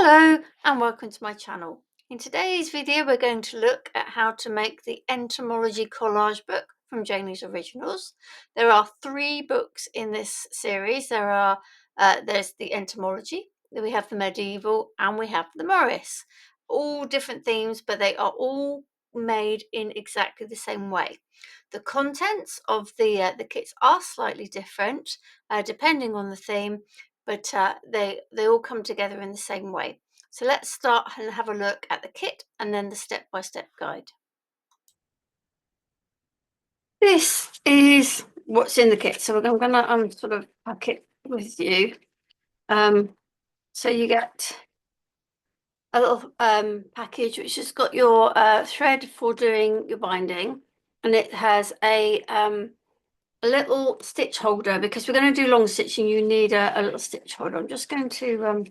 Hello and welcome to my channel. In today's video we're going to look at how to make the Entomology collage book from Janie's Originals. There are 3 books in this series. There's the Entomology, then we have the Medieval, and we have the Morris. All different themes, but they are all made in exactly the same way. The contents of the kits are slightly different depending on the theme, but they all come together in the same way. So let's start and have a look at the kit and then the step-by-step guide. This is what's in the kit. So I'm going to sort of pack it with you. So you get a little package which has got your thread for doing your binding, and it has a little stitch holder. Because we're going to do long stitching, you need a little stitch holder. I'm just going to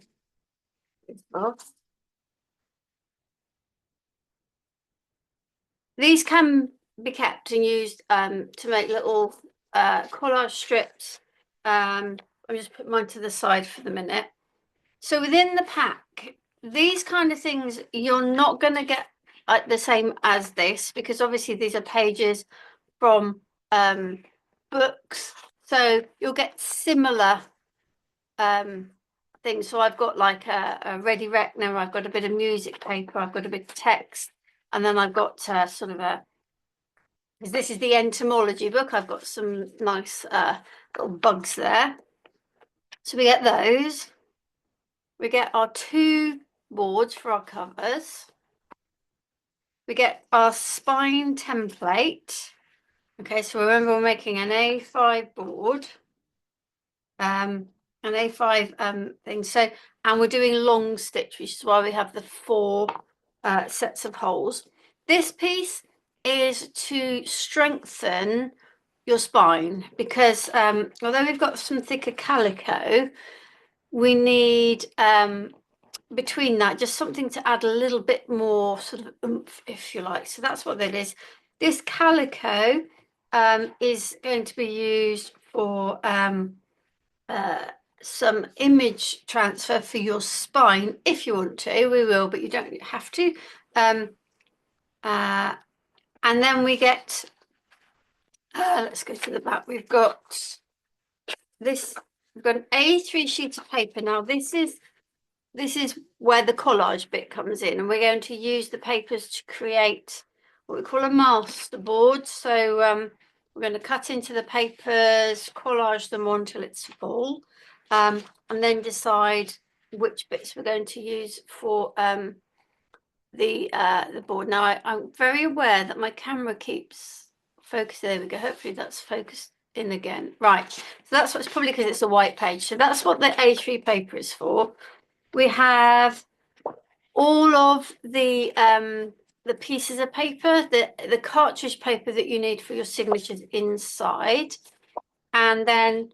these can be kept and used to make little collage strips. I'll just put mine to the side for the minute. So within the pack, these kind of things you're not going to get the same as this, because obviously these are pages from books, so you'll get similar things. So I've got like a ready reckoner, I've got a bit of music paper, I've got a bit of text, and then I've got sort of because this is the Entomology book, I've got some nice little bugs there. So we get those. We get our 2 boards for our covers. We get our spine template. Okay, so remember we're making an A5 board, an A5 thing. So, and we're doing long stitch, which is why we have the 4 sets of holes. This piece is to strengthen your spine, because although we've got some thicker calico, we need between that just something to add a little bit more sort of oomph, if you like. So that's what that is. This calico is going to be used for some image transfer for your spine. If you want to, we will, but you don't have to. And then we get let's go to the back. We've got this. We've got an A3 sheet of paper. Now this is where the collage bit comes in, and we're going to use the papers to create what we call a master board. So we're going to cut into the papers, collage them on till it's full, and then decide which bits we're going to use for the board. Now I'm very aware that my camera keeps focused. There we go. Hopefully that's focused in again. Right. So that's what's probably because it's a white page. So that's what the A3 paper is for. We have all of the pieces of paper, the cartridge paper that you need for your signatures inside, and then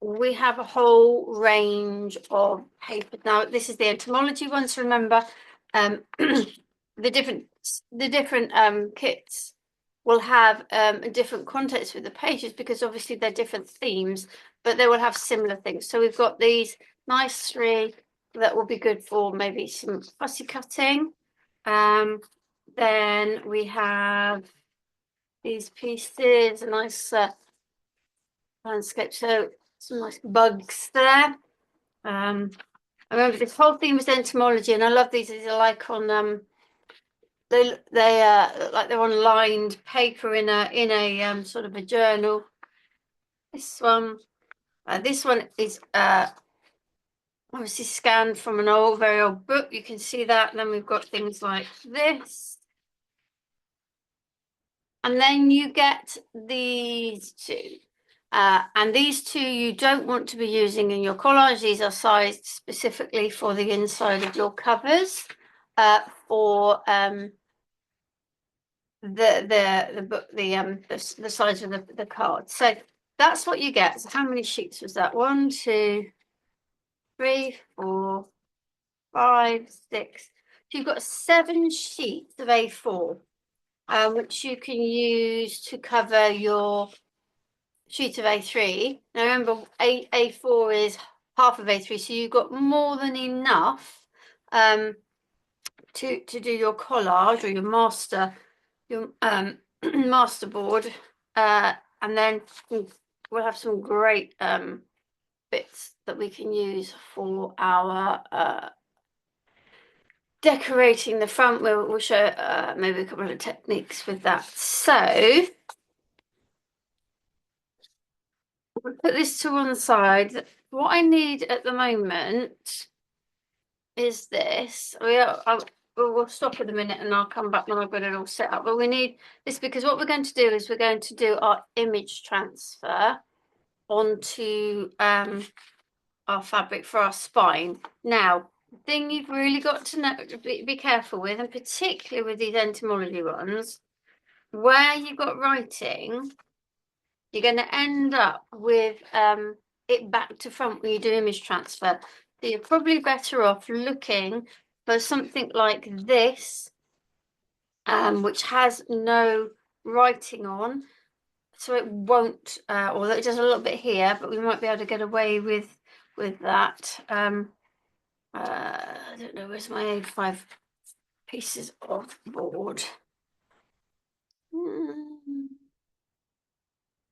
we have a whole range of paper. Now this is the Entomology ones. Remember, the different kits will have different contents with the pages, because obviously they're different themes, but they will have similar things. So we've got these nice 3 that will be good for maybe some fussy cutting. Then we have these pieces, a nice landscape, so some nice bugs there. I remember this whole theme was entomology, and I love these. These are like on they look like they're on lined paper in a sort of a journal. This one is obviously scanned from an very old book. You can see that. And then we've got things like this. And then you get these 2. And these 2 you don't want to be using in your collage. These are sized specifically for the inside of your covers, for the book, the size of the card. So that's what you get. So how many sheets was that? 1, 2, 3, 4, 5, 6. So you've got 7 sheets of A4, which you can use to cover your sheet of A3. Now remember, A4 is half of A3, so you've got more than enough to do your collage or your master board, and then we'll have some great bits that we can use for our decorating the front. We'll show maybe a couple of techniques with that. So we'll put this to one side. What I need at the moment is this. We'll stop in a minute and I'll come back when I've got it all set up. But we need this because what we're going to do is we're going to do our image transfer onto our fabric for our spine. Now, the thing you've really got to know, be careful with, and particularly with these entomology ones, where you've got writing, you're going to end up with it back to front when you do image transfer. So you're probably better off looking for something like this, which has no writing on, so it won't, although it does a little bit here, but we might be able to get away with that. I don't know, where's my A5 pieces of board?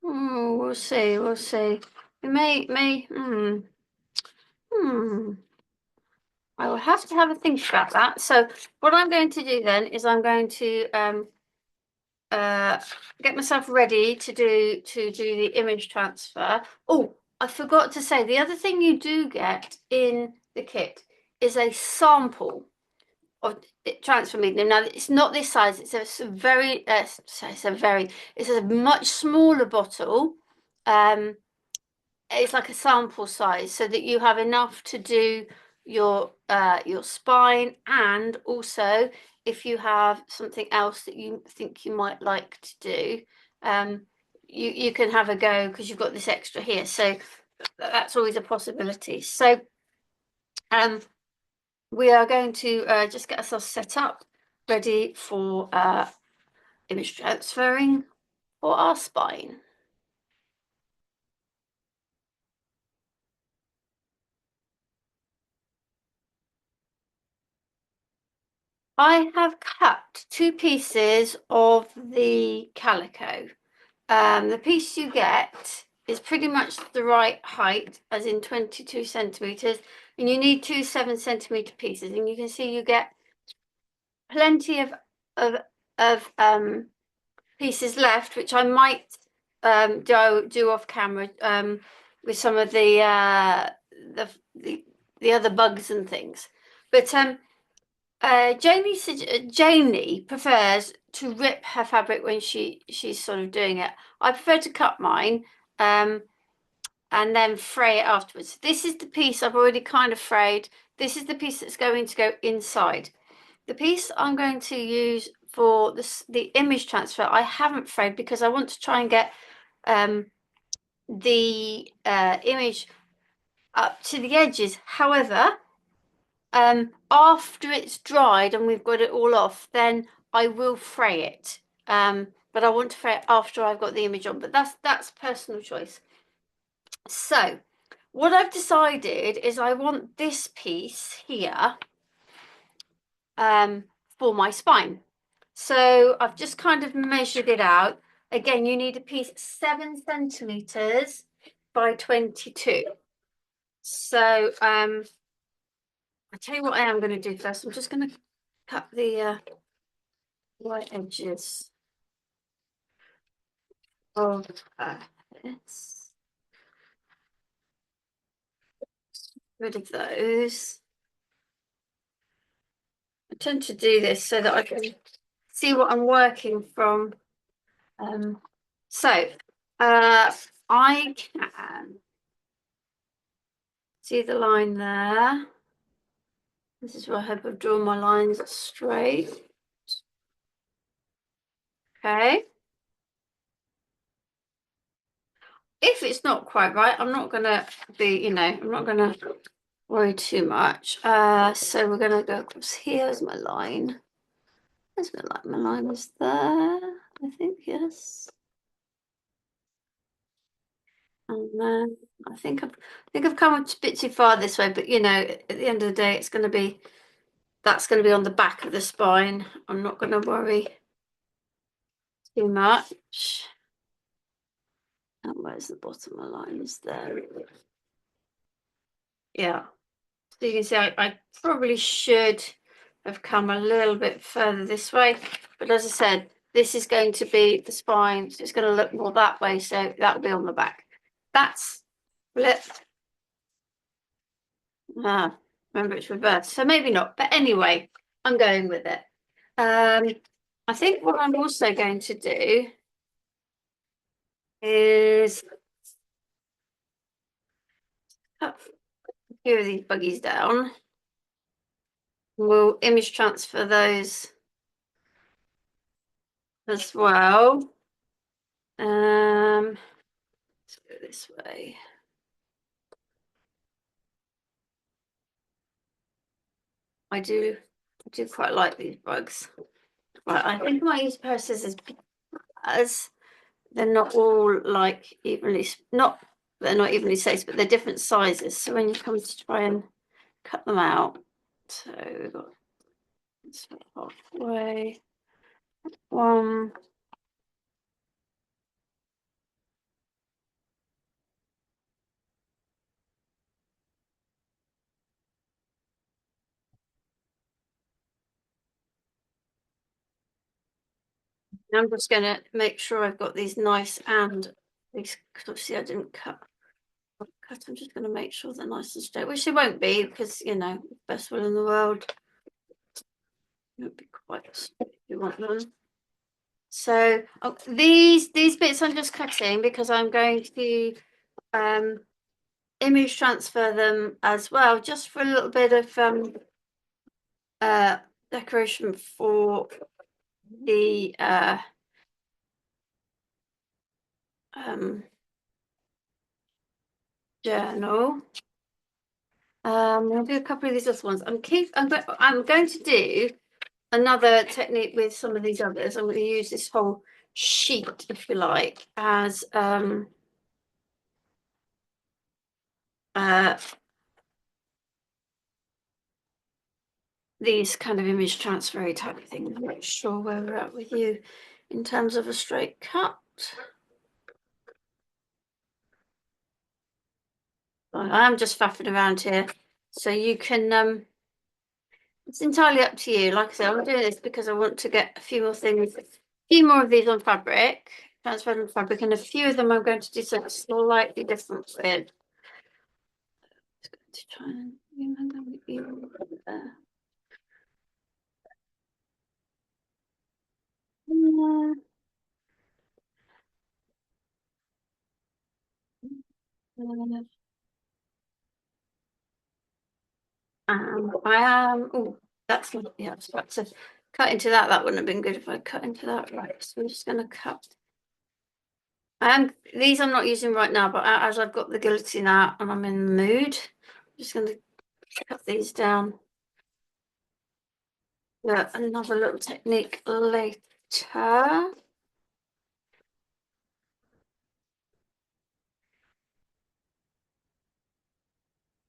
We'll see, we'll see. We may, I will have to have a think about that. So what I'm going to do then is I'm going to get myself ready to do the image transfer. Oh, I forgot to say, the other thing you do get in the kit is a sample of transfer medium. Now it's not this size, it's a very it's a much smaller bottle. It's like a sample size so that you have enough to do your spine, and also if you have something else that you think you might like to do, you can have a go because you've got this extra here. So that's always a possibility. So we are going to just get ourselves set up, ready for image transferring for our spine. I have cut 2 pieces of the calico. The piece you get is pretty much the right height, as in 22 centimeters, and you need 2 7-centimeter pieces. And you can see you get plenty of pieces left, which I might do off camera with some of the other bugs and things. But Janie prefers to rip her fabric when she's sort of doing it. I prefer to cut mine and then fray it afterwards. This is the piece I've already kind of frayed. This is the piece that's going to go inside. The piece I'm going to use for the image transfer, I haven't frayed because I want to try and get the image up to the edges. However, after it's dried and we've got it all off, then I will fray it. But I want to fray it after I've got the image on. But that's personal choice. So what I've decided is I want this piece here for my spine. So I've just kind of measured it out. Again, you need a piece 7 centimeters by 22. So I tell you what I am going to do first. I'm just going to cut the white edges of this. Rid of those. I tend to do this so that I can see what I'm working from. So I can see the line there. This is where I hope I've drawn my lines straight. Okay. If it's not quite right, I'm not gonna be, I'm not gonna worry too much. So we're gonna go across here. Here's my line. Where's my line? My line is there, I think, yes. And then I think I've come a bit too far this way, but at the end of the day, it's gonna be that's going to be on the back of the spine. I'm not going to worry too much. And where's the bottom of the line? Is there? Yeah. So you can see I probably should have come a little bit further this way. But as I said, this is going to be the spine. So it's going to look more that way. So that'll be on the back. That's flip. Remember it's reversed. So maybe not. But anyway, I'm going with it. I think what I'm also going to do is cut a few of these buggies down. We'll image transfer those as well. Let's go this way. I do quite like these bugs. Right, I think I might use a pair of scissors because they're not all like evenly, they're not evenly spaced, but they're different sizes. So when you come to try and cut them out, so we've got this halfway, one. I'm just going to make sure I've got these nice and these, because obviously I didn't cut. I'm just going to make sure they're nice and straight, which they won't be because, you know, best will in the world. It won't be quite straight if you want them. So these bits I'm just cutting because I'm going to image transfer them as well, just for a little bit of decoration for the journal. I'll do a couple of these other ones. I'm going to do another technique with some of these others. I'm going to use this whole sheet, if you like, as these kind of image transfer type of thing. I'm not sure where we're at with you in terms of a straight cut. I'm just faffing around here, so you can it's entirely up to you. Like I said, I'm doing this because I want to get a few more things, a few more of these on fabric, transferred on fabric, and a few of them I'm going to do something slightly different with. To try and I am. Oh, that's not. Yeah, I was about to cut into that. That wouldn't have been good if I cut into that. Right. So I'm just going to cut. These I'm not using right now, but as I've got the guillotine out and I'm in the mood, I'm just going to cut these down. Yeah, another little technique later.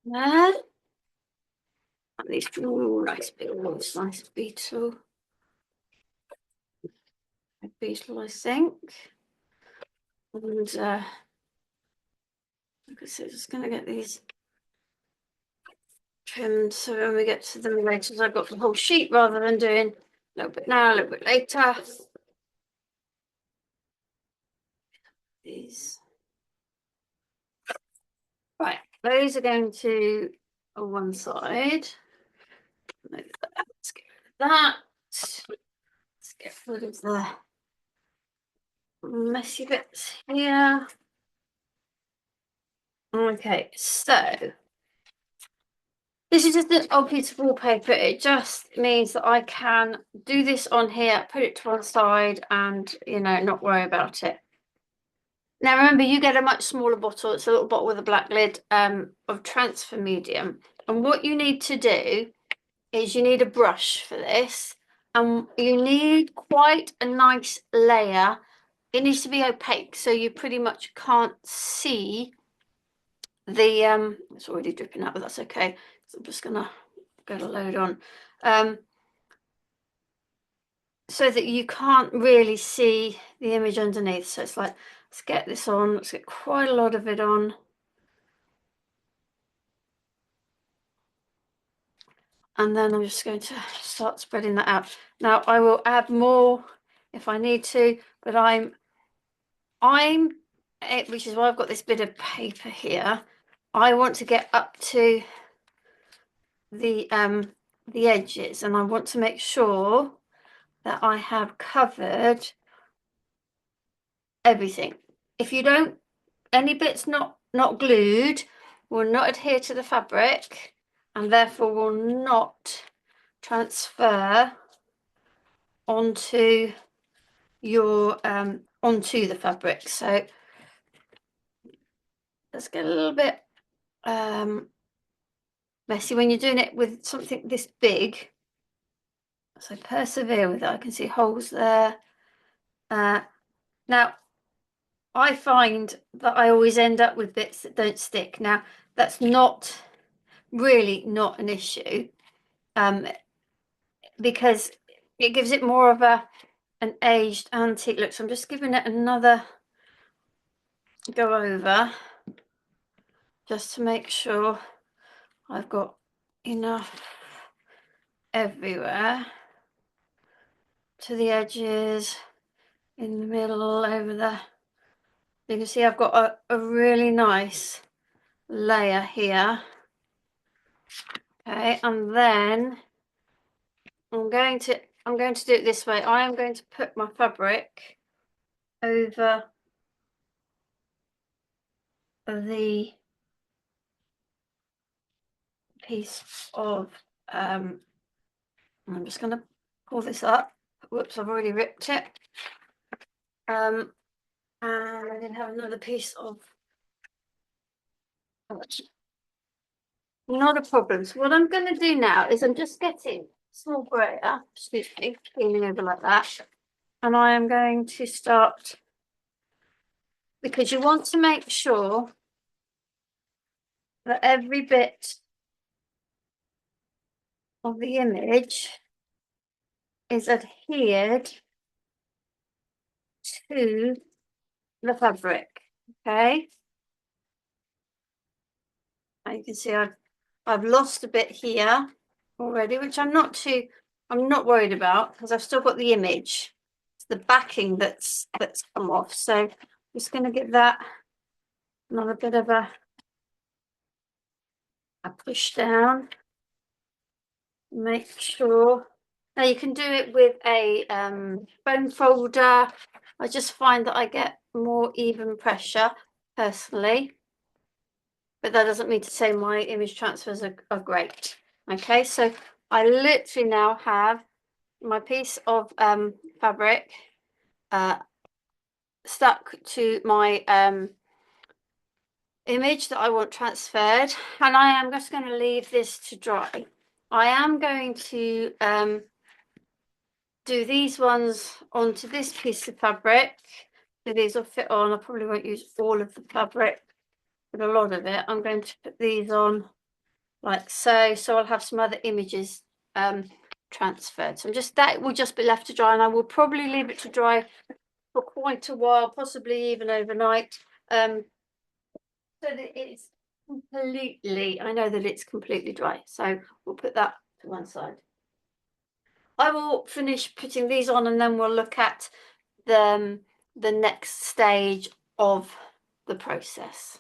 There. At least, ooh, nice beetle, nice beetle. A beetle, I think. And like I said, just going to get these trimmed so when we get to them later, I've got the whole sheet rather than doing a little bit now, a little bit later. These. Right, those are going to one side. Let's get rid of that. Let's get rid of the messy bits here. Okay, so this is just an old piece of wallpaper. It just means that I can do this on here, put it to one side and, you know, not worry about it. Now, remember, you get a much smaller bottle. It's a little bottle with a black lid of transfer medium. And what you need to do is you need a brush for this. And you need quite a nice layer. It needs to be opaque, so you pretty much can't see the it's already dripping out, but that's okay. So I'm just gonna get a load on, so that you can't really see the image underneath. So it's like, let's get this on, let's get quite a lot of it on. And then I'm just going to start spreading that out. Now I will add more if I need to, but which is why I've got this bit of paper here. I want to get up to the edges, and I want to make sure that I have covered everything. If you don't, any bits not glued will not adhere to the fabric and therefore will not transfer onto your onto the fabric. So let's get a little bit messy when you're doing it with something this big. So persevere with it. I can see holes there. Now I find that I always end up with bits that don't stick. Now that's really not an issue, because it gives it more of an aged antique look. So I'm just giving it another go over just to make sure I've got enough everywhere, to the edges, in the middle, over there. You can see I've got a really nice layer here. Okay, and then I'm going to do it this way. I am going to put my fabric over the piece of I'm just going to pull this up. Whoops, I've already ripped it. And I didn't have another piece of not a problem. So what I'm going to do now is I'm just getting a small brayer, excuse me, feeling over like that, and I am going to start, because you want to make sure that every bit of the image is adhered to the fabric. Okay, and you can see I've lost a bit here already, which I'm not worried about, because I've still got the image. It's the backing that's come off. So I'm just going to give that another bit of a push down. Make sure. Now you can do it with a foam folder. I just find that I get more even pressure personally, but that doesn't mean to say my image transfers are great. Okay, so I literally now have my piece of fabric stuck to my image that I want transferred, and I am just going to leave this to dry. I am going to do these ones onto this piece of fabric. So these will fit on. I probably won't use all of the fabric, but a lot of it. I'm going to put these on like so. So I'll have some other images transferred. So that will just be left to dry, and I will probably leave it to dry for quite a while, possibly even overnight, so that it's completely, I know that it's completely dry. So we'll put that to one side. I will finish putting these on, and then we'll look at the next stage of the process.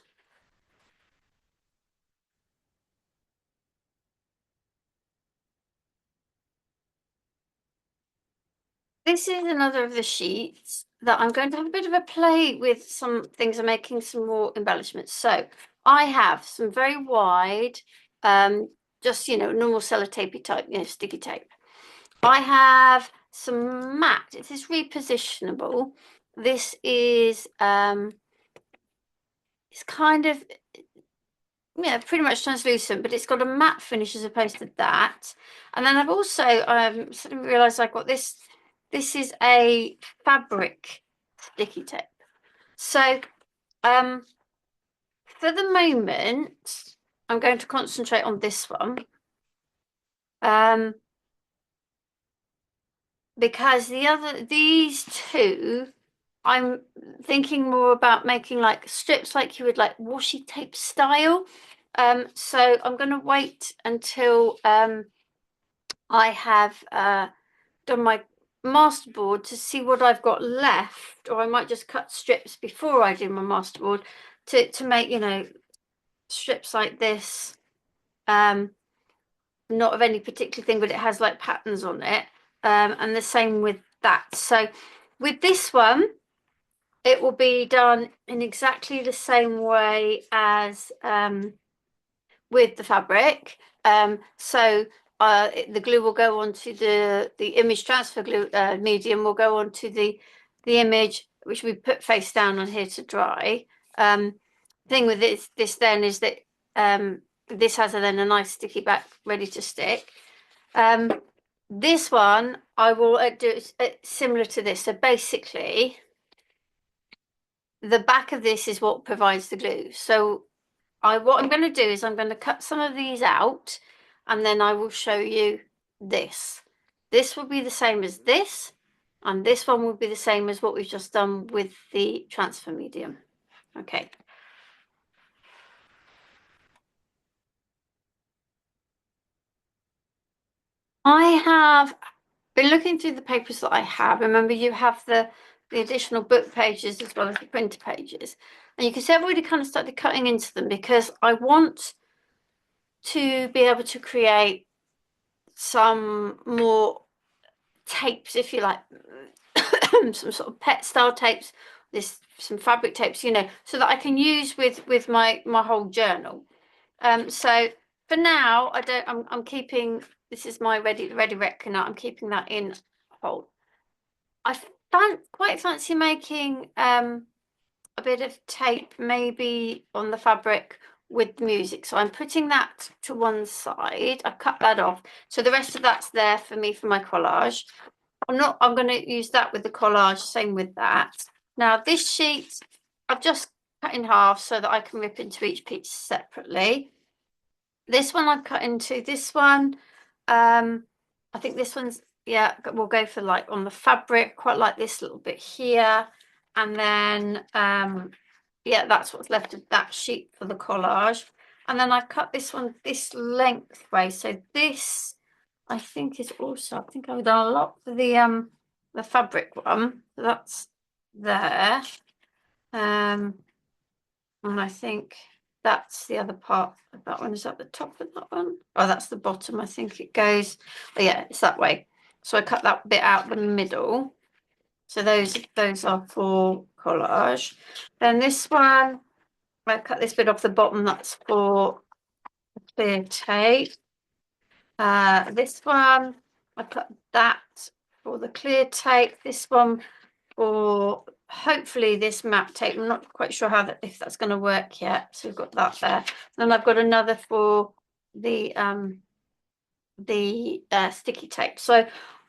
This is another of the sheets that I'm going to have a bit of a play with. Some things, I'm making some more embellishments. So I have some very wide, just, normal sellotapey type, sticky tape. I have some matte. It is repositionable. This is it's kind of, pretty much translucent, but it's got a matte finish as opposed to that. And then I've also suddenly realized I've got this. This is a fabric sticky tape. So for the moment, I'm going to concentrate on this one. Because these two, I'm thinking more about making like strips like you would like washi tape style. So I'm going to wait until I have done my masterboard to see what I've got left, or I might just cut strips before I do my masterboard to make, you know, strips like this. Not of any particular thing, but it has like patterns on it. And the same with that. So with this one, it will be done in exactly the same way as with the fabric. So the glue will go onto the image transfer glue medium will go onto the image, which we put face down on here to dry. Thing with this then is that this has then a nice sticky back ready to stick. This one I will do similar to this. So basically, the back of this is what provides the glue. So what I'm going to do is I'm going to cut some of these out, and then I will show you this. This will be the same as this, and this one will be the same as what we've just done with the transfer medium. Okay. I have been looking through the papers that I have. Remember, you have the additional book pages as well as the printer pages. And you can see I've already kind of started cutting into them because I want to be able to create some more tapes, if you like, some sort of pet style tapes, some fabric tapes, you know, so that I can use with my whole journal. So for now, I'm keeping, this is my ready reckoner. I'm keeping that in whole. I quite fancy making a bit of tape maybe on the fabric with music. So I'm putting that to one side. I cut that off. So the rest of that's there for me for my collage. I'm going to use that with the collage, same with that. Now this sheet, I've just cut in half so that I can rip into each piece separately. This one I've cut into this one. I think this one's, yeah, we'll go for like on the fabric, quite like this little bit here. And then, yeah, that's what's left of that sheet for the collage. And then I've cut this one this lengthway. So this, I think is also, I think I've done a lot for the fabric one. So that's there. And I think that's the other part of that one. Is that the top of that one? Oh, that's the bottom. I think it goes. Oh, yeah, it's that way. So I cut that bit out the middle. So those are for collage. Then this one, I cut this bit off the bottom. That's for clear tape. This one, I cut that for the clear tape. This one for hopefully this map tape. I'm not quite sure if that's going to work yet. So we've got that there. Then I've got another for the sticky tape. So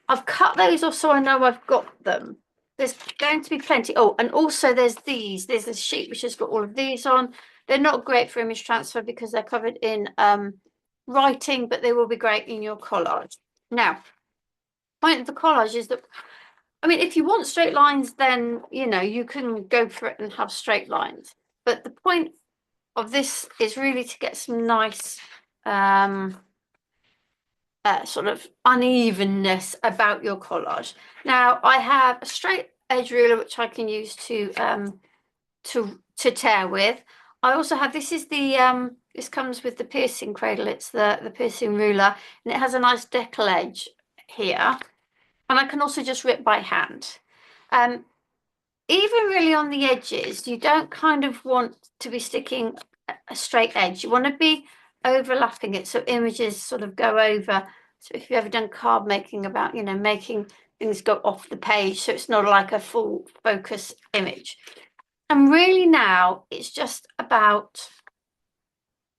I've cut those off so I know I've got them. There's going to be plenty. Oh, and also there's these. There's a sheet which has got all of these on. They're not great for image transfer because they're covered in writing, but they will be great in your collage. Now, point of the collage is that, I mean, if you want straight lines, then, you know, you can go for it and have straight lines. But the point of this is really to get some nice sort of unevenness about your collage. Now, I have a straight edge ruler, which I can use to tear with. I also have, this is the, this comes with the piercing cradle. It's the piercing ruler, and it has a nice decal edge here. And I can also just rip by hand. Even really on the edges, you don't kind of want to be sticking a straight edge. You want to be overlapping it so images sort of go over. So if you've ever done card making about, you know, making things go off the page so it's not like a full focus image. And really now it's just about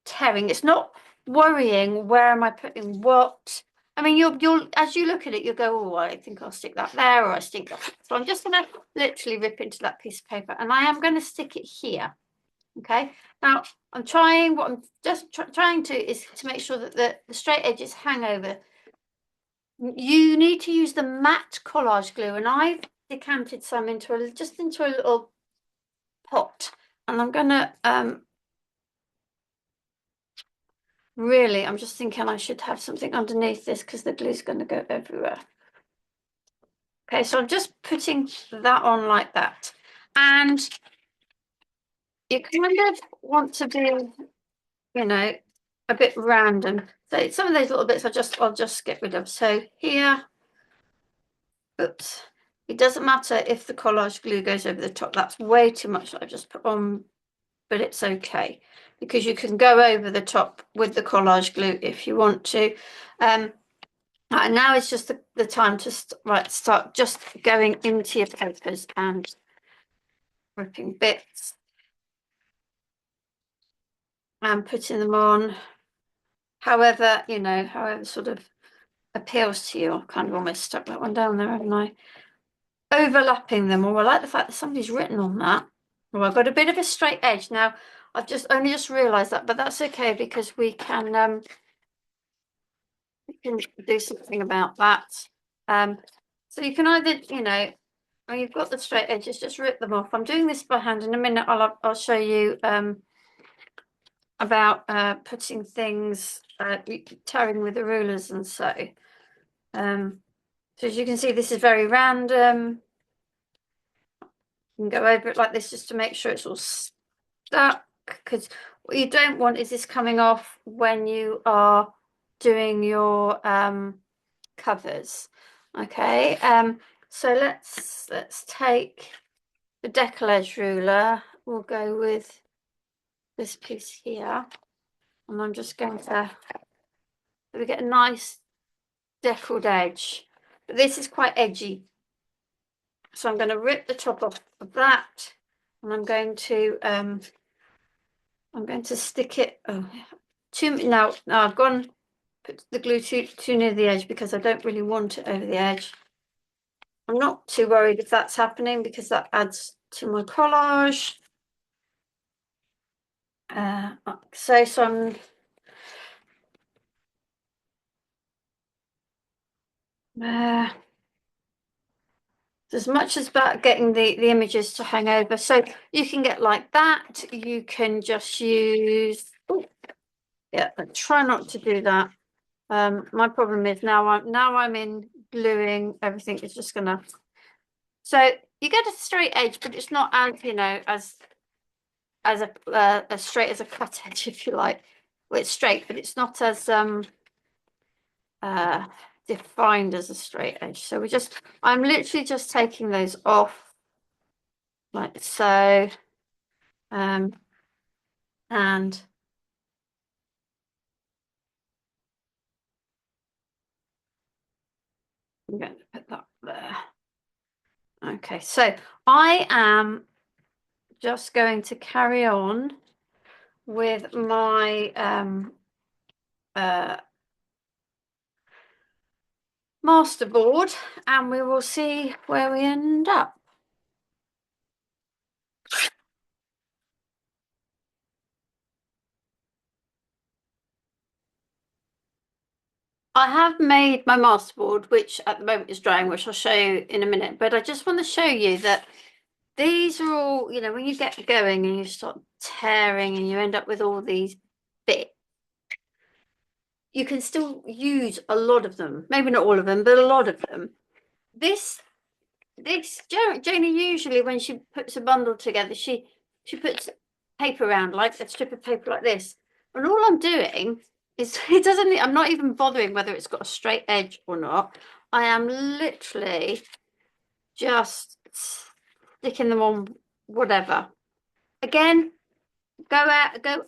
tearing. It's not worrying where am I putting what. I mean, you'll as you look at it, you'll go, oh, I think I'll stick that there, or I stick that. So I'm just going to literally rip into that piece of paper, and I am going to stick it here. Okay. Now I'm trying. What I'm just trying to is to make sure that the straight edges hang over, You need to use the matte collage glue, and I've decanted some into a little pot, and I'm gonna really, I'm just thinking I should have something underneath this because the glue's going to go everywhere. Okay, so I'm just putting that on like that, and you kind of want to be, you know, a bit random. So some of those little bits I'll just get rid of. So here, oops, it doesn't matter if the collage glue goes over the top. That's way too much that I just put on, but it's okay because you can go over the top with the collage glue if you want to. And now it's just the time to start just going into your papers and ripping bits and putting them on. However, however sort of appeals to you. I've kind of almost stuck that one down there, haven't I? Overlapping them. Oh, I like the fact that somebody's written on that. Oh, I've got a bit of a straight edge now. I've only just realised that, but that's okay because we can do something about that. So you can either, when you've got the straight edges, just rip them off. I'm doing this by hand. In a minute, I'll show you about putting things, tearing with the rulers and so. So as you can see, this is very random. You can go over it like this just to make sure it's all stuck, because what you don't want is this coming off when you are doing your covers. Okay, so let's take the decollage ruler. We'll go with this piece here, and I'm just going to get a nice deckled edge. But this is quite edgy, so I'm going to rip the top off of that, and I'm going to stick it. Oh, now I've gone put the glue too near the edge because I don't really want it over the edge. I'm not too worried if that's happening because that adds to my collage. So some as much as about getting the images to hang over. So you can get like that. You can just use, yeah, try not to do that. My problem is now I'm in gluing, everything is just gonna, so you get a straight edge, but it's not as as straight as a cut edge, if you like. Well, it's straight, but it's not as defined as a straight edge. So I'm literally just taking those off like so. And I'm going to put that there. Okay, so I am just going to carry on with my masterboard, and we will see where we end up. I have made my masterboard, which at the moment is drying, which I'll show you in a minute, but I just want to show you that these are all, when you get going and you start tearing and you end up with all these bits, you can still use a lot of them. Maybe not all of them, but a lot of them. This Janie usually, when she puts a bundle together, she puts paper around, like a strip of paper like this. And all I'm doing is I'm not even bothering whether it's got a straight edge or not. I am literally just sticking them on whatever. Again, go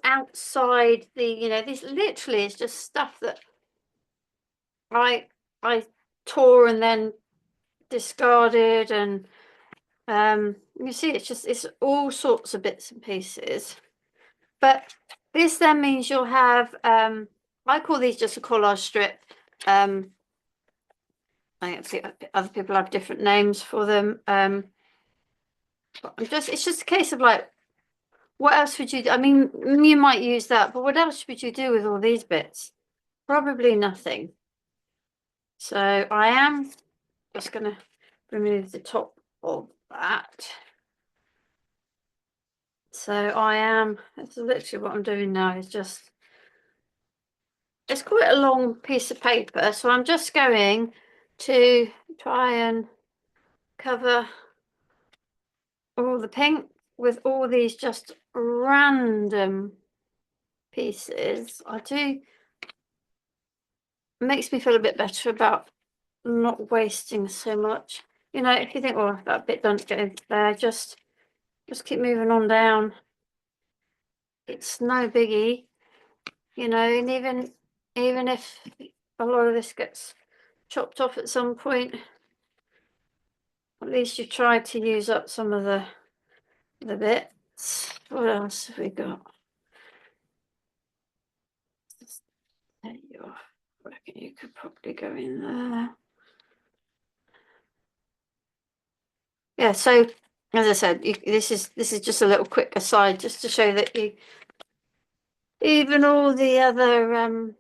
outside this literally is just stuff that I tore and then discarded, and you see it's all sorts of bits and pieces. But this then means you'll have I call these just a collage strip. I see other people have different names for them. But it's just a case of like, what else would you do? I mean, you might use that, but what else would you do with all these bits? Probably nothing. So I am just going to remove the top of that. So that's literally what I'm doing now, is just, it's quite a long piece of paper, so I'm just going to try and cover all the pink with all these just random pieces. It makes me feel a bit better about not wasting so much. You know, if you think, oh, that bit don't go there, just keep moving on down. It's no biggie, you know, and even if a lot of this gets chopped off at some point, at least you tried to use up some of the bits. What else have we got? There you are. I reckon you could probably go in there. Yeah, so as I said, this is just a little quick aside, just to show that even all the other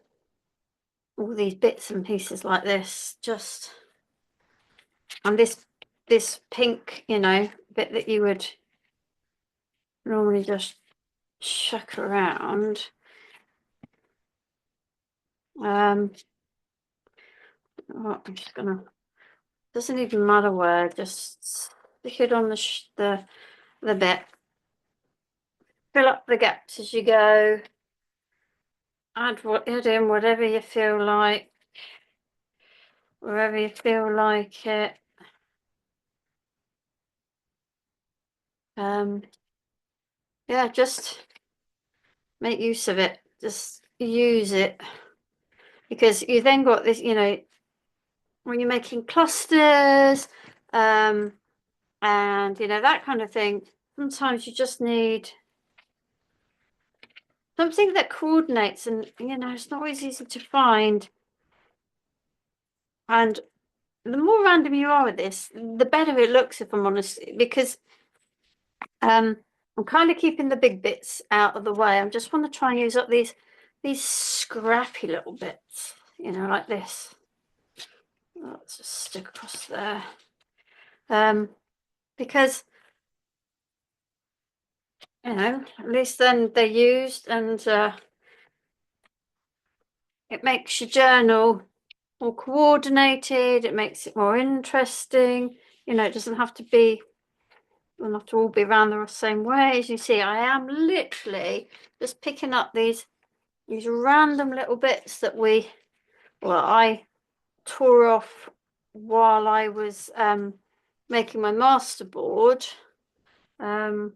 all these bits and pieces like this, just, and this pink, you know, bit that you would normally just chuck around. I'm just gonna, doesn't even matter where, just stick it on the bit, fill up the gaps as you go, add in whatever you feel like, wherever you feel like it. Yeah, just make use of it, just use it, because you then got this, you know, when you're making clusters, and you know, that kind of thing, sometimes you just need something that coordinates, and you know, it's not always easy to find. And the more random you are with this, the better it looks, if I'm honest, because I'm kind of keeping the big bits out of the way. I just want to try and use up these scrappy little bits, you know, like this. Let's just stick across there. Because, you know, at least then they're used, and it makes your journal more coordinated, it makes it more interesting. You know, it doesn't have to all be around the same way. As you see, I am literally just picking up these random little bits that I tore off while I was making my masterboard. And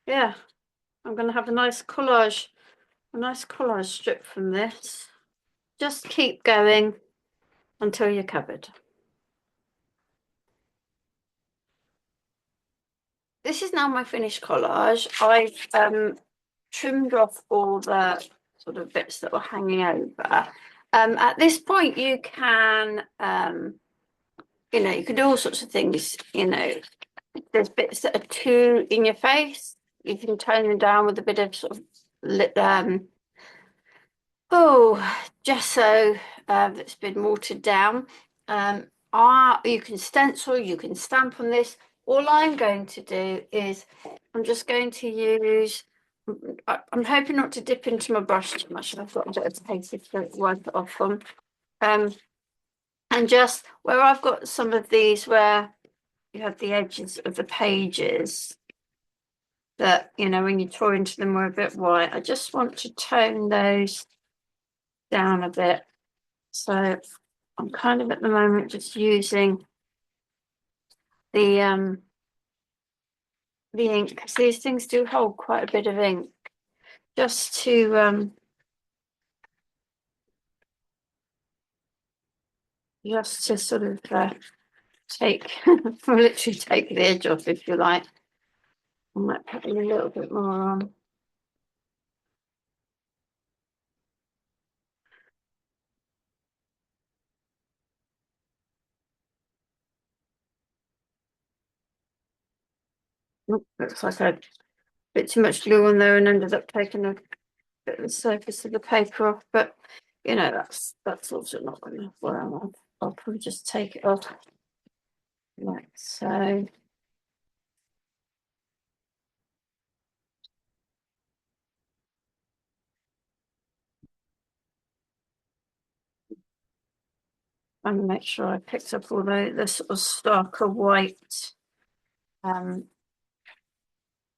yeah, I'm going to have a nice collage strip from this. Just keep going until you're covered. This is now my finished collage. I've trimmed off all the sort of bits that were hanging over. At this point, you can, you know, you can do all sorts of things. You know, there's bits that are too in your face. You can tone them down with a bit of sort of gesso that's been watered down. You can stencil, you can stamp on this. All I'm going to do is I'm just going to use, I'm hoping not to dip into my brush too much. I've got a bit of paper to wipe it off on. And just where I've got some of these where you have the edges of the pages that, you know, when you draw into them are a bit white, I just want to tone those down a bit. So I'm kind of at the moment just using the ink, because these things do hold quite a bit of ink, just to sort of literally take the edge off, if you like. I might put a little bit more on. Looks like I had a bit too much glue on there and ended up taking a bit of the surface of the paper off. But you know, that's also not going to work. I'll probably just take it off like so. And make sure I picked up all the sort of starker white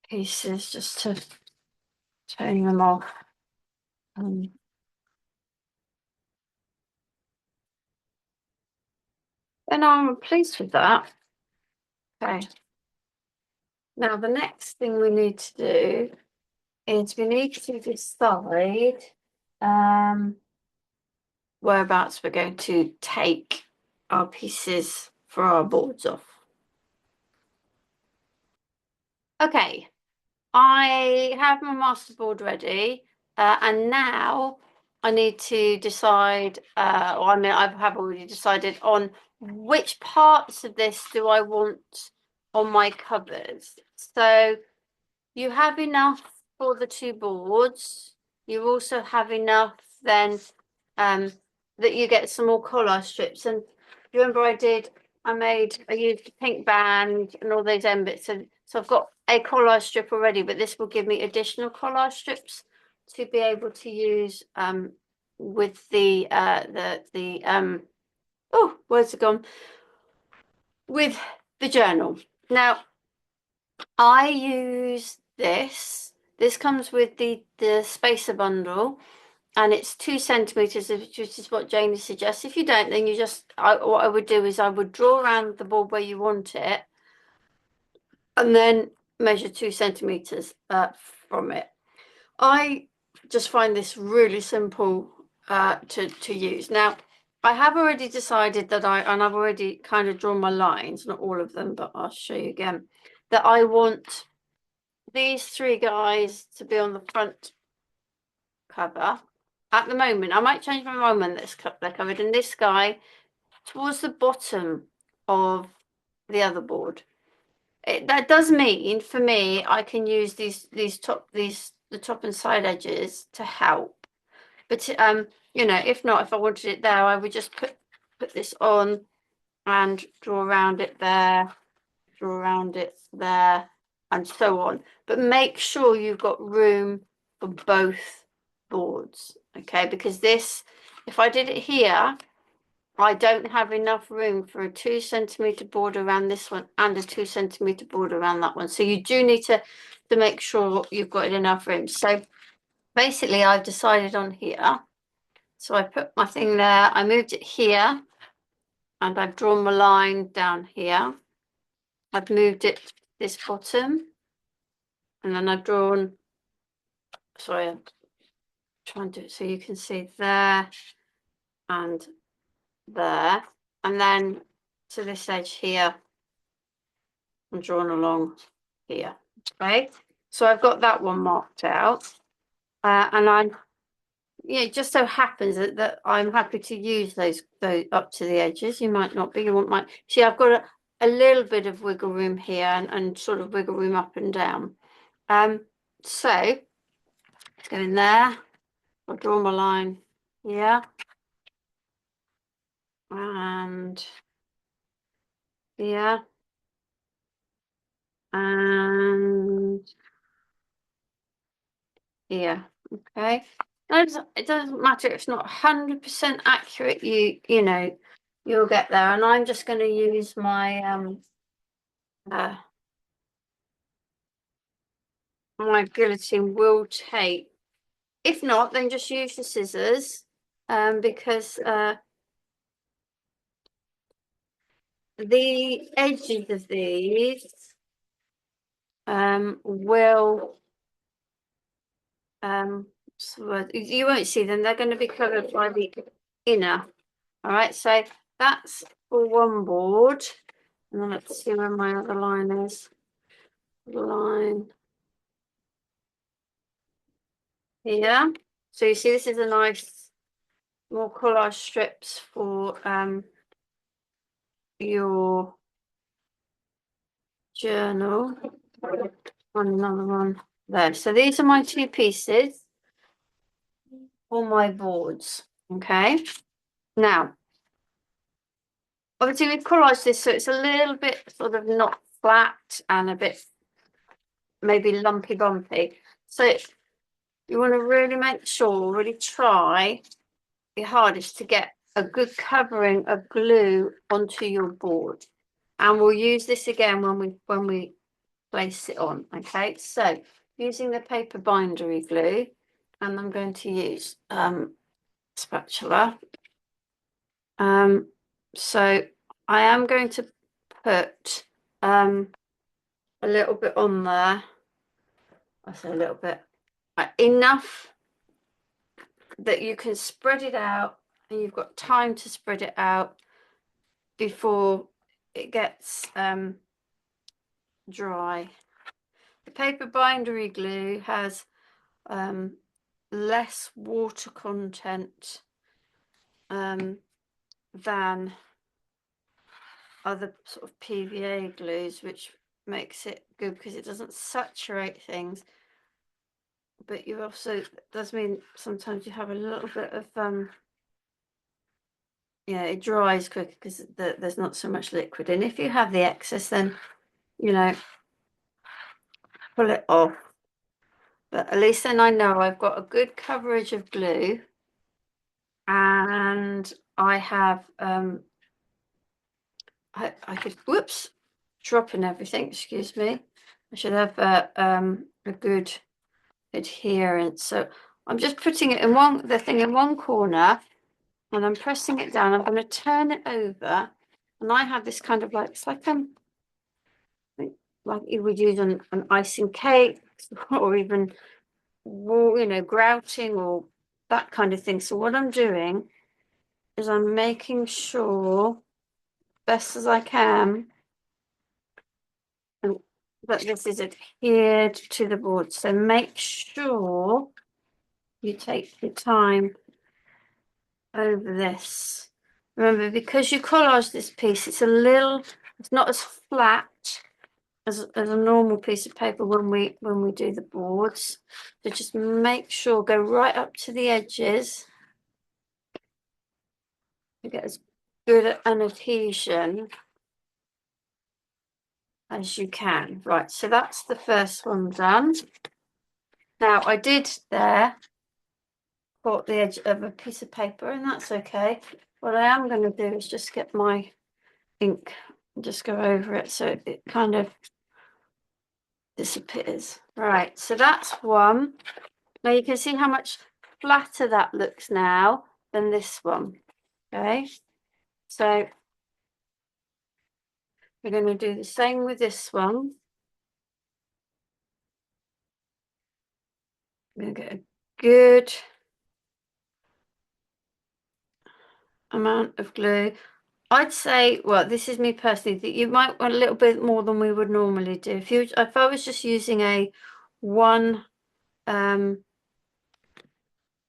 pieces just to turn them off. And I'm pleased with that. Okay. Now the next thing we need to do is we need to decide whereabouts we're going to take our pieces for our boards off. Okay, I have my masterboard ready, and now I need to decide, I mean, I have already decided on which parts of this do I want on my covers. So you have enough for the two boards. You also have enough then that you get some more collage strips. And remember I used a pink band and all those end bits. So I've got a collage strip already, but this will give me additional collage strips to be able to use with the oh, where's it gone? With the journal. Now I use this. This comes with the spacer bundle, and it's 2 centimeters, which is what Jamie suggests. If you don't, then you just what I would do is I would draw around the board where you want it, and then measure 2 centimeters from it. I just find this really simple to use. Now, I have already decided that I've already kind of drawn my lines, not all of them, but I'll show you again, that I want these 3 guys to be on the front cover. At the moment, I might change my mind when they're covered, and this guy towards the bottom of the other board. That does mean for me I can use the top and side edges to help. But you know, if not, if I wanted it there, I would just put this on and draw around it there, draw around it there, and so on. But make sure you've got room for both boards, okay? Because this, if I did it here, I don't have enough room for a 2 centimeter board around this one and a 2 centimeter board around that one. So you do need to make sure you've got enough room. So basically I've decided on here. So I put my thing there, I moved it here, and I've drawn my line down here. I've moved it this bottom, and then I've drawn, sorry, I'm trying to do it so you can see there and there, and then to this edge here, I'm drawn along here. Okay, so I've got that one marked out, and it just so happens that I'm happy to use those up to the edges. You might not be. You might see I've got a little bit of wiggle room here and sort of wiggle room up and down. So let's go in there. I'll draw my line here and here and here. Okay. It doesn't matter if it's not 100% accurate. You know, you'll get there. And I'm just going to use my my guillotine will tape. If not, then just use the scissors, because the edges of these will so you won't see them. They're going to be covered by the inner. All right, so that's for one board, and then let's see where my other line is. Line here. So you see, this is a nice more collage strips for your journal. On another one there. So these are my 2 pieces on my boards. Okay, now obviously we've collaged this so it's a little bit sort of not flat and a bit maybe lumpy bumpy. So you want to really make sure, really try your hardest to get a good covering of glue onto your board. And we'll use this again when we place it on. Okay, so using the paper bindery glue, and I'm going to use spatula. So I am going to put a little bit on there. I say a little bit, enough that you can spread it out, and you've got time to spread it out before it gets dry. The paper bindery glue has less water content than other sort of PVA glues, which makes it good because it doesn't saturate things. But you also, does mean sometimes you have a little bit of yeah, it dries quicker because there's not so much liquid. And if you have the excess, then you know, pull it off. But at least then I know I've got a good coverage of glue, and I have I could, whoops, dropping everything, excuse me. I should have a good adherence. So I'm just putting it in the thing in one corner, and I'm pressing it down. I'm going to turn it over, and I have this kind of like, it's like you would use on icing cake, or even, you know, grouting or that kind of thing. So what I'm doing is I'm making sure, best as I can, that this is adhered to the board. So make sure you take your time over this. Remember, because you collage this piece, it's not as flat as a normal piece of paper when we do the boards. So just make sure, go right up to the edges to get as good an adhesion as you can. Right, so that's the first one done. Now I did there caught the edge of a piece of paper, and that's okay. What I am going to do is just get my ink and just go over it so it kind of disappears. Right, so that's one. Now you can see how much flatter that looks now than this one. Okay, so we're going to do the same with this one. I'm going to get a good amount of glue. I'd say, well, this is me personally, that you might want a little bit more than we would normally do. If I was just using a one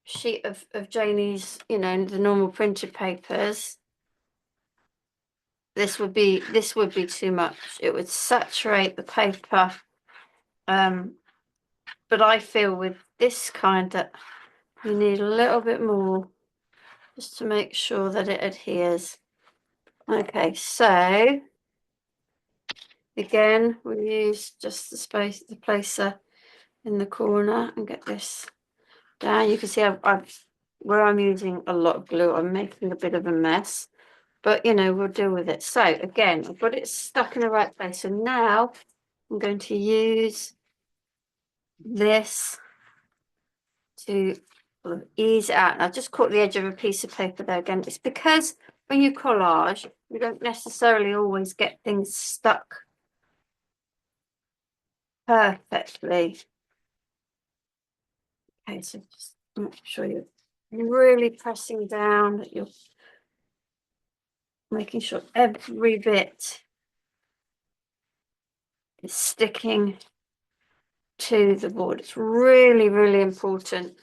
sheet of Janie's, you know, the normal printed papers, this would be too much. It would saturate the paper. But I feel with this kind that you need a little bit more just to make sure that it adheres. Okay, so again, we'll use just the placer in the corner and get this down. You can see where I'm using a lot of glue, I'm making a bit of a mess, but you know, we'll deal with it. So again, I've got it stuck in the right place. So now I'm going to use this to sort of ease it out. And I've just caught the edge of a piece of paper there again. It's because when you collage, you don't necessarily always get things stuck perfectly. Okay, so just make sure you're really pressing down, that you're making sure every bit is sticking to the board. It's really, really important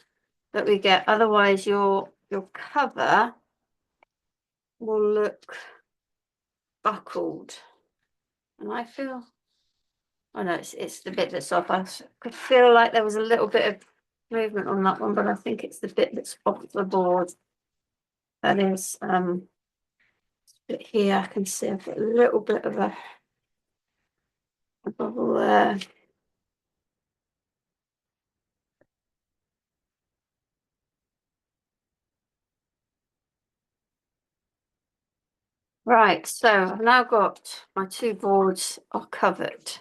that we get, otherwise your cover will look buckled. And I feel, oh no, it's the bit that's off. I could feel like there was a little bit of movement on that one, but I think it's the bit that's off the board. That is here I can see I've got a little bit of a bubble there. Right, so I've now got my two boards are covered.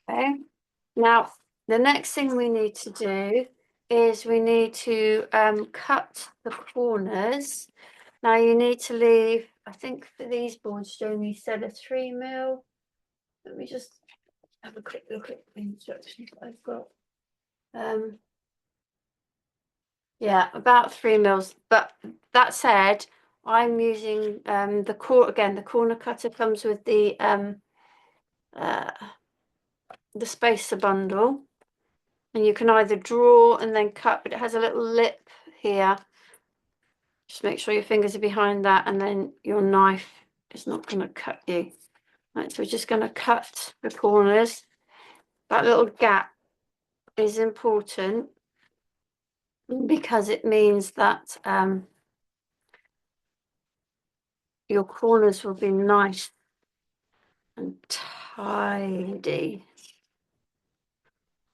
Okay, now the next thing we need to do is we need to cut the corners. Now you need to leave, I think for these boards, Jamie said a 3mm. Let me just have a quick look at the instructions I've got. Yeah, about 3mm. But that said, I'm using the corner cutter comes with the spacer bundle, and you can either draw and then cut, but it has a little lip here. Just make sure your fingers are behind that, and then your knife is not going to cut you. Right, so we're just going to cut the corners. That little gap is important because it means that your corners will be nice and tidy.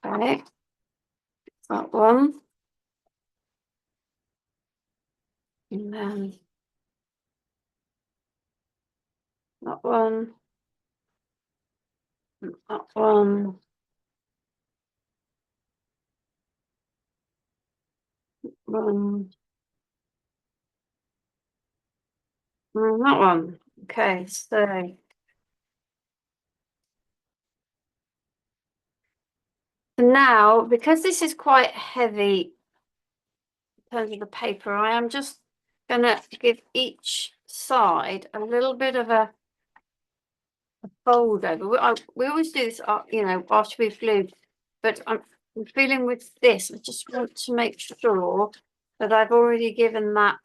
Okay, that one. And then that one. And that one. One. And that one. Okay, so now, because this is quite heavy in terms of the paper, I am just going to give each side a little bit of a fold over. We always do this, you know, after we've glued, but I'm feeling with this, I just want to make sure that I've already given that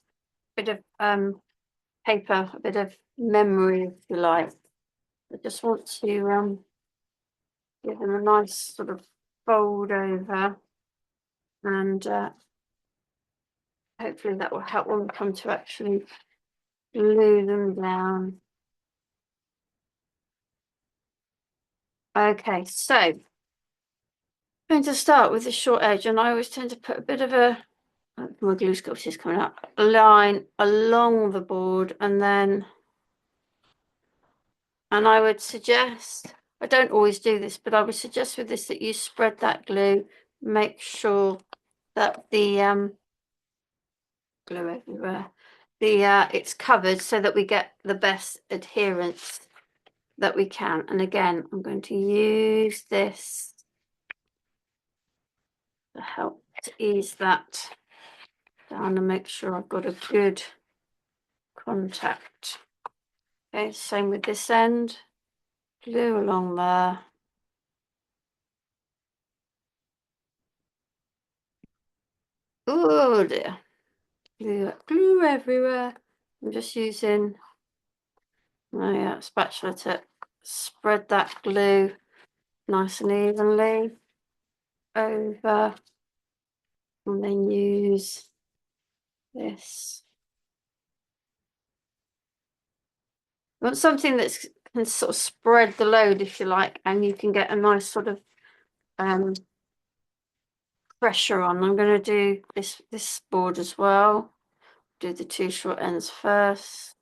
bit of paper a bit of memory, if you like. I just want to give them a nice sort of fold over, and hopefully that will help when we come to actually glue them down. Okay, so I'm going to start with the short edge, and I always tend to put a bit of a, my glue sculpture is coming up, a line along the board, and then, and I would suggest, I don't always do this, but I would suggest with this that you spread that glue, make sure that the glue everywhere, it's covered so that we get the best adherence that we can. And again, I'm going to use this to help to ease that down and make sure I've got a good contact. Okay, same with this end, glue along there. Oh dear, glue everywhere. I'm just using my spatula to spread that glue nice and evenly over, and then use this. You want something that can sort of spread the load, if you like, and you can get a nice sort of pressure on. I'm going to do this board as well. Do the two short ends first.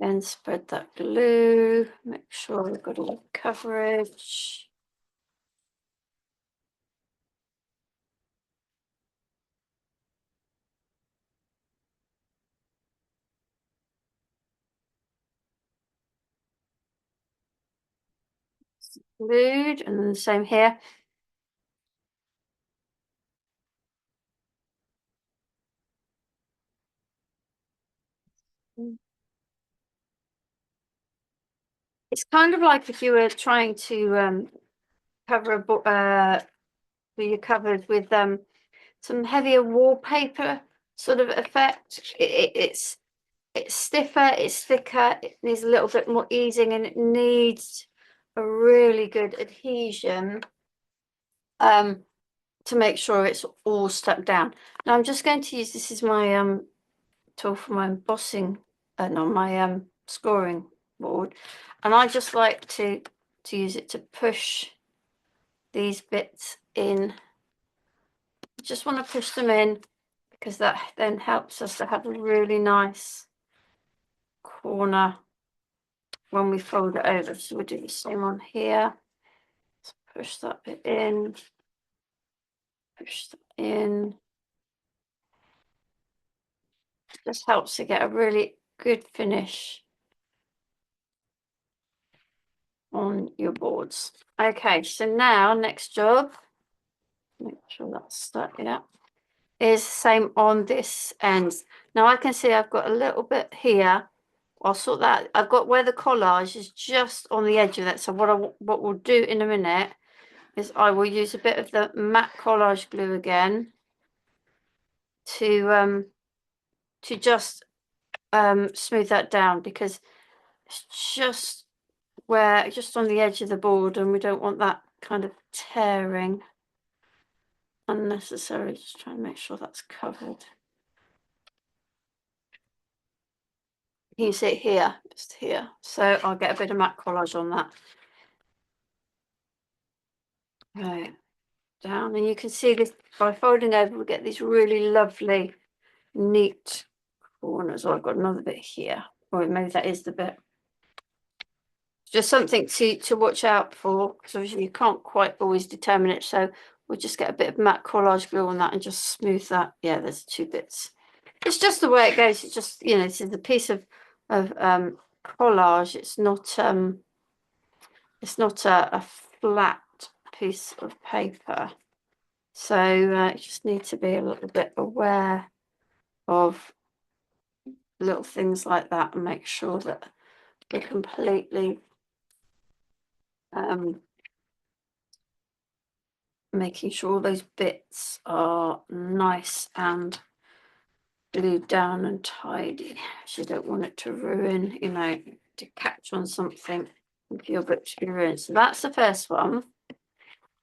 And spread that glue. Make sure we've got all the coverage. Glued, and then the same here. It's kind of like if you were trying to cover a book, so you're covered with some heavier wallpaper sort of effect. It's stiffer, it's thicker, it needs a little bit more easing, and it needs a really good adhesion to make sure it's all stuck down. Now I'm just going to use, this is my tool for my embossing, no, my scoring board, and I just like to use it to push these bits in. Just want to push them in because that then helps us to have a really nice corner when we fold it over. So we'll do the same on here. Let's push that bit in, push that in. Just helps to get a really good finish on your boards. Okay, so now next job, make sure that's stuck, yeah, is same on this end. Now I can see I've got a little bit here. I'll sort that. I've got where the collage is just on the edge of that. So what we'll do in a minute is I will use a bit of the matte collage glue again to just smooth that down, because it's just on the edge of the board and we don't want that kind of tearing unnecessarily. Just try and make sure that's covered. You can see it here, just here. So I'll get a bit of matte collage on that. Right, down, and you can see this by folding over, we get these really lovely, neat corners. Oh, I've got another bit here. Or maybe that is the bit. Just something to watch out for, because obviously you can't quite always determine it. So we'll just get a bit of matte collage glue on that and just smooth that. Yeah, there's two bits. It's just the way it goes. It's just, you know, this is a piece of collage. It's not a flat piece of paper. So you just need to be a little bit aware of little things like that and make sure that we're completely making sure those bits are nice and glued down and tidy. So you don't want it to ruin, you know, to catch on something if your book's be ruined. So that's the first one.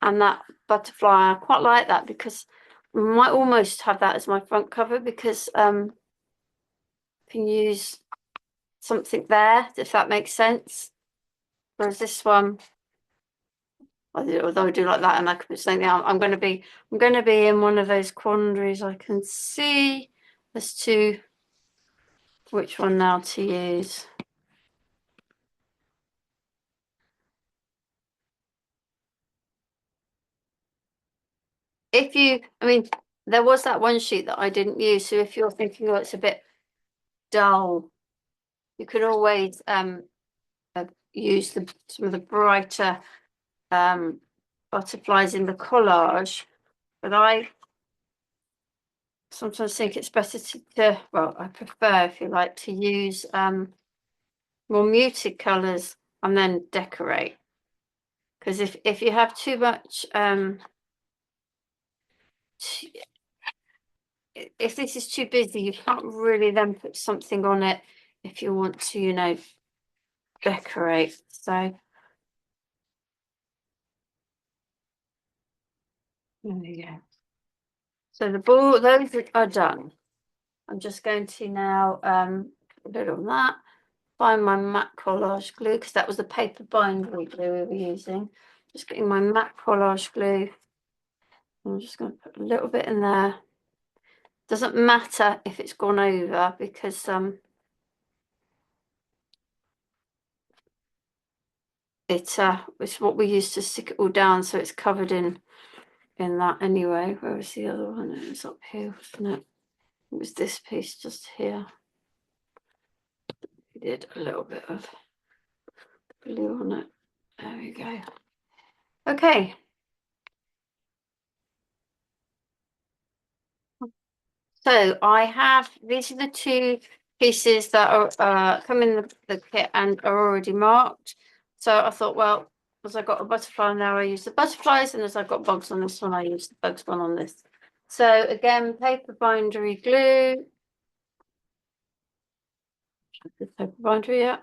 And that butterfly, I quite like that because I might almost have that as my front cover, because I can use something there, if that makes sense. Whereas this one, although I do like that, and I could put something down, I'm going to be in one of those quandaries. I can see as to which one now to use. If you, I mean, there was that one sheet that I didn't use. So if you're thinking, oh, it's a bit dull, you could always use some of the brighter butterflies in the collage. But I sometimes think it's better to well, I prefer, if you like, to use more muted colors and then decorate. Because if you have too much if this is too busy, you can't really then put something on it if you want to, you know, decorate. So there we go. So the ball, those are done. I'm just going to now put it on that. Find my matte collage glue, because that was the paper bindery glue we were using. Just getting my matte collage glue. I'm just going to put a little bit in there. Doesn't matter if it's gone over, because it's what we use to stick it all down, so it's covered in that anyway. Where was the other one? It was up here, wasn't it? It was this piece just here. We did a little bit of glue on it. There we go. Okay. So I have, these are the two pieces that are come in the kit and are already marked. So I thought, well, as I got a butterfly now, I use the butterflies, and as I got bugs on this one, I use the bugs one on this. So again, paper bindery glue. The paper bindery, yeah.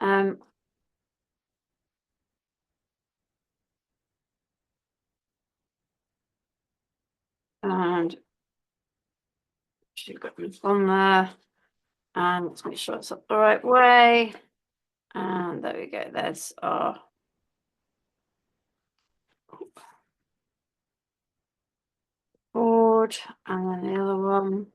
And, and she's got this on there, and let's make sure it's up the right way. And there we go. There's our board, and then the other one.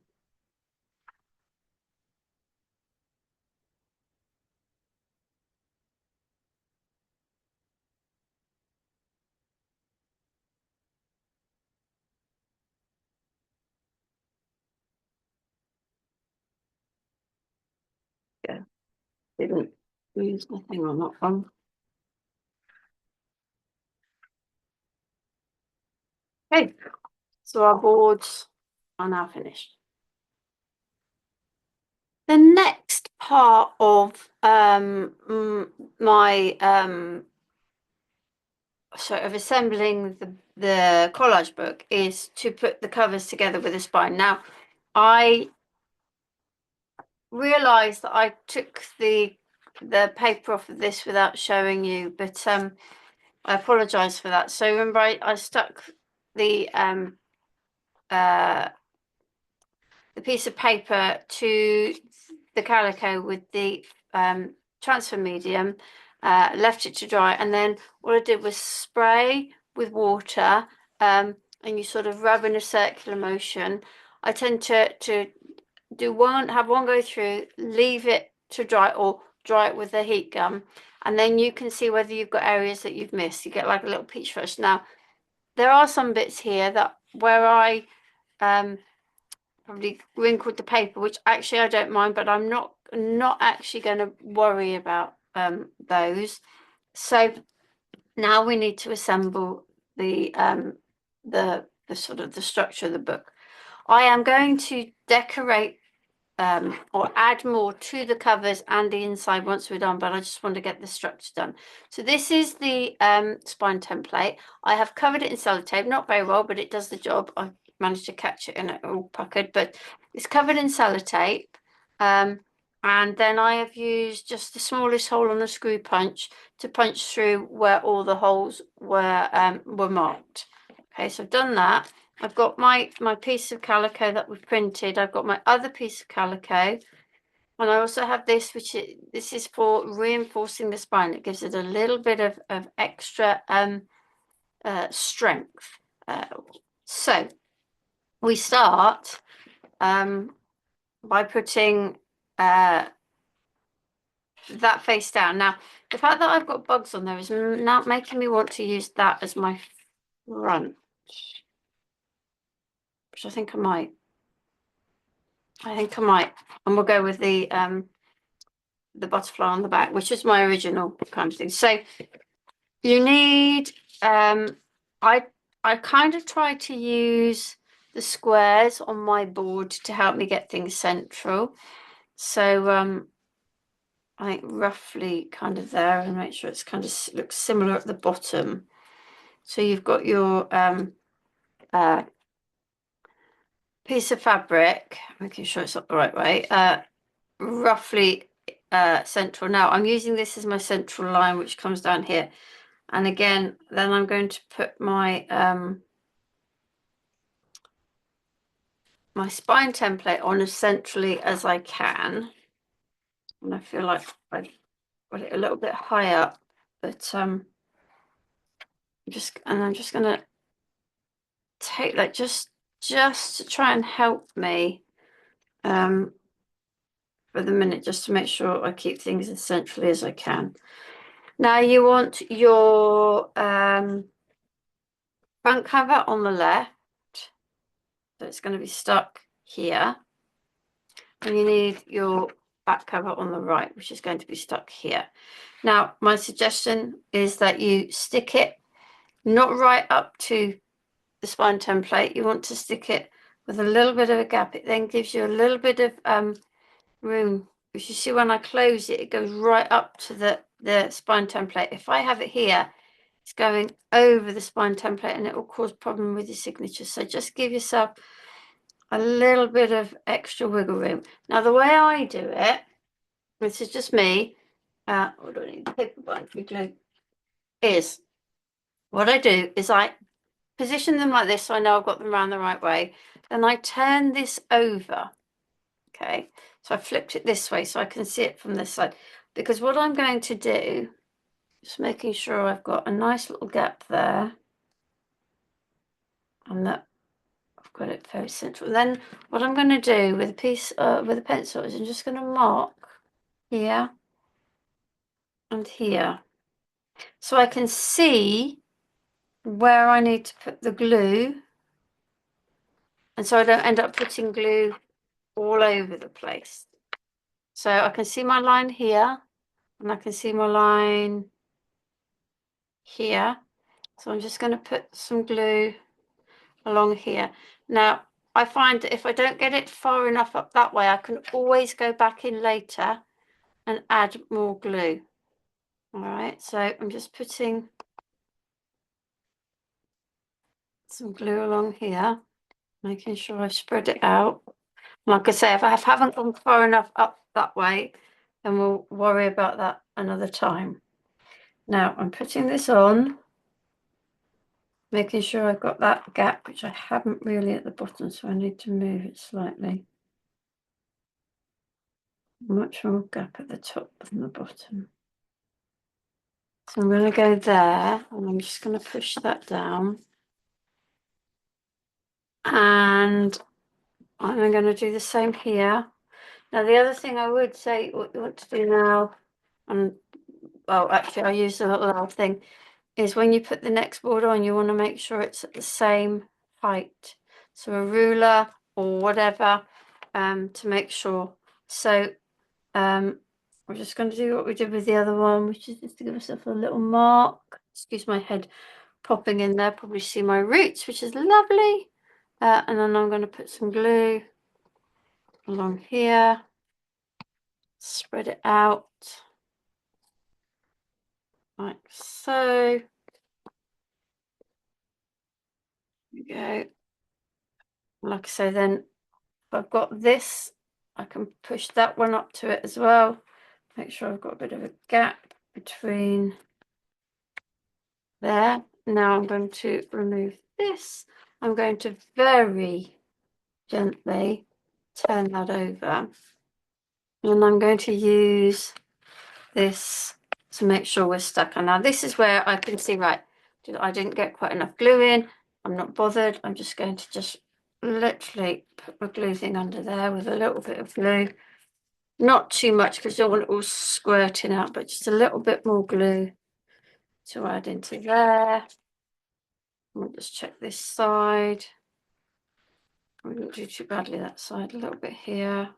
Yeah, didn't use nothing on that one. Okay, so our boards are now finished. The next part of my sort of assembling the collage book is to put the covers together with a spine. Now, I realized that I took the paper off of this without showing you, but I apologize for that. So remember, I stuck the piece of paper to the calico with the transfer medium, left it to dry, and then what I did was spray with water, and you sort of rub in a circular motion. I tend to have one go through, leave it to dry, or dry it with a heat gun, and then you can see whether you've got areas that you've missed. You get like a little peach flush. Now, there are some bits here that where I probably wrinkled the paper, which actually I don't mind, but I'm not actually going to worry about those. So now we need to assemble the sort of the structure of the book. I am going to decorate or add more to the covers and the inside once we're done, but I just want to get the structure done. So this is the spine template. I have covered it in sellotape, not very well, but it does the job. I managed to catch it and it all puckered, but it's covered in sellotape. And then I have used just the smallest hole on the screw punch to punch through where all the holes were marked. Okay, so I've done that. I've got my piece of calico that we've printed. I've got my other piece of calico, and I also have this, this is for reinforcing the spine. It gives it a little bit of extra strength. So we start by putting that face down. Now, the fact that I've got bugs on there is not making me want to use that as my front, which I think I might. And we'll go with the butterfly on the back, which is my original kind of thing. So you need I kind of try to use the squares on my board to help me get things central. So I think roughly kind of there, and make sure it's kind of looks similar at the bottom. So you've got your piece of fabric, making sure it's up the right way, roughly central. Now I'm using this as my central line, which comes down here, and again then I'm going to put my my spine template on as centrally as I can, and I feel like I got it a little bit high up, but I'm just going to take that just to try and help me for the minute, just to make sure I keep things as centrally as I can. Now you want your front cover on the left, so it's going to be stuck here, and you need your back cover on the right, which is going to be stuck here. Now my suggestion is that you stick it not right up to the spine template. You want to stick it with a little bit of a gap. It then gives you a little bit of room. As you see, when I close it, it goes right up to the spine template. If I have it here, it's going over the spine template and it will cause problem with your signature. So just give yourself a little bit of extra wiggle room. Now the way I do it, this is just me, I don't need the paper bind for glue, is what I do is I position them like this so I know I've got them around the right way. Then I turn this over. Okay, so I flipped it this way so I can see it from this side. Because what I'm going to do, just making sure I've got a nice little gap there. And that I've got it very central. Then what I'm going to do with a piece, with a pencil is I'm just going to mark here and here. So I can see where I need to put the glue. And so I don't end up putting glue all over the place. So I can see my line here and I can see my line here. So I'm just going to put some glue along here. Now, I find that if I don't get it far enough up that way, I can always go back in later and add more glue. All right, so I'm just putting some glue along here, making sure I spread it out. Like I say, if I haven't gone far enough up that way, then we'll worry about that another time. Now I'm putting this on, making sure I've got that gap, which I haven't really at the bottom, so I need to move it slightly. Much more gap at the top than the bottom. So I'm going to go there, and I'm just going to push that down. And I'm going to do the same here. Now, the other thing I would say, what you want to do now, and well, actually, I use the little thing, is when you put the next board on, you want to make sure it's at the same height. So a ruler or whatever, to make sure. So we're just going to do what we did with the other one, which is just to give myself a little mark. Excuse my head popping in there, probably see my roots, which is lovely. And then I'm going to put some glue along here, spread it out like so. There we go. Like I say, then if I've got this, I can push that one up to it as well. Make sure I've got a bit of a gap between there. Now I'm going to remove this. I'm going to very gently turn that over. And I'm going to use this to make sure we're stuck. And now this is where I can see, right, I didn't get quite enough glue in. I'm not bothered. I'm just going to just literally put my glue thing under there with a little bit of glue. Not too much because I don't want it all squirting out, but just a little bit more glue to add into there. We'll just check this side. We didn't do too badly that side. A little bit here,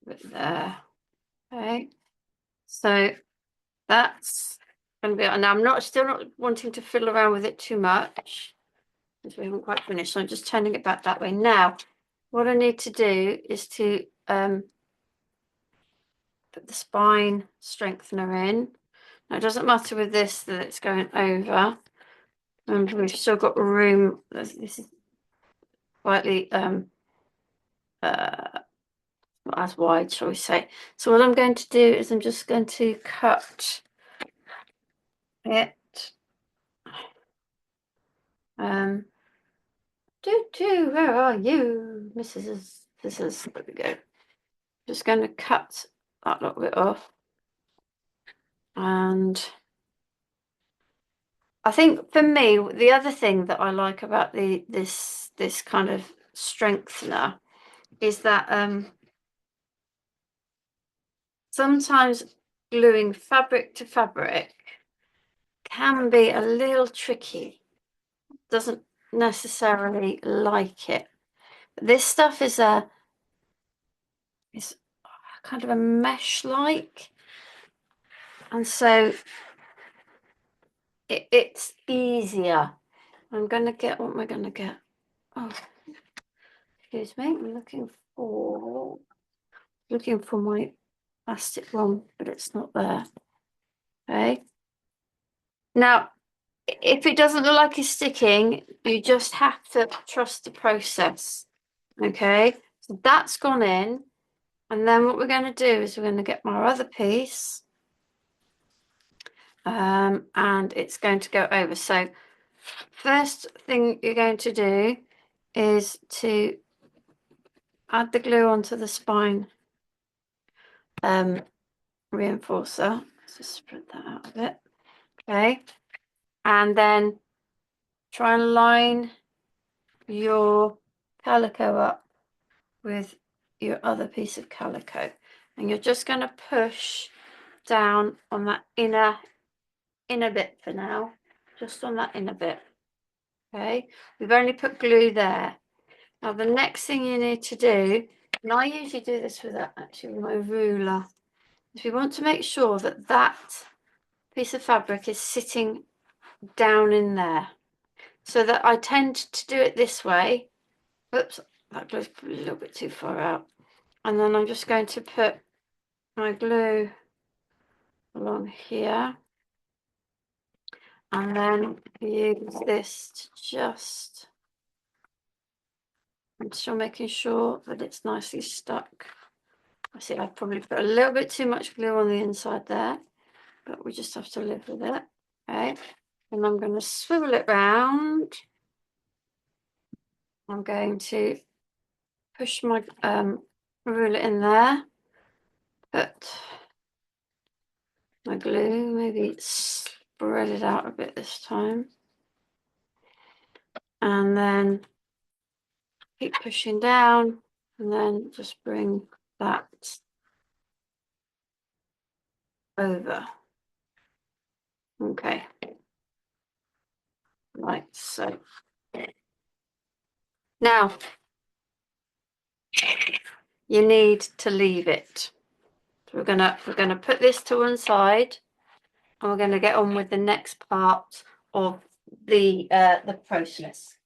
a bit there. Okay, so that's going to be. And I'm still not wanting to fiddle around with it too much because we haven't quite finished. So I'm just turning it back that way. Now, what I need to do is to put the spine strengthener in. Now, it doesn't matter with this that it's going over. And we've still got room. This is slightly not as wide, shall we say. So what I'm going to do is I'm just going to cut it. Where are you, Mrs. Scissors? There we go. Just going to cut that little bit off. And I think for me, the other thing that I like about this kind of strengthener is that sometimes gluing fabric to fabric can be a little tricky. Doesn't necessarily like it. But this stuff is kind of a mesh-like, and so it's easier. I'm going to get, what am I going to get? Oh, excuse me. I'm looking for my plastic one, but it's not there. Okay. Now, if it doesn't look like it's sticking, you just have to trust the process. Okay. So that's gone in. And then what we're going to do is we're going to get my other piece. And it's going to go over. So first thing you're going to do is to add the glue onto the spine reinforcer. Let's just spread that out a bit. Okay, and then try and line your calico up with your other piece of calico, and you're just going to push down on that inner bit for now, just on that inner bit. Okay, we've only put glue there. Now the next thing you need to do, and I usually do this with actually my ruler, is we want to make sure that that piece of fabric is sitting down in there, so that I tend to do it this way. Oops, that glue's a little bit too far out. And then I'm just going to put my glue along here, and then use this to just, I'm still making sure that it's nicely stuck. I see I've probably put a little bit too much glue on the inside there, but we just have to live with it. Okay, and I'm going to swivel it round. I'm going to push my ruler in there, put my glue, maybe spread it out a bit this time, and then keep pushing down, and then just bring that over. Okay, like so. Now you need to leave it. So we're gonna put this to one side, and we're gonna get on with the next part of the process.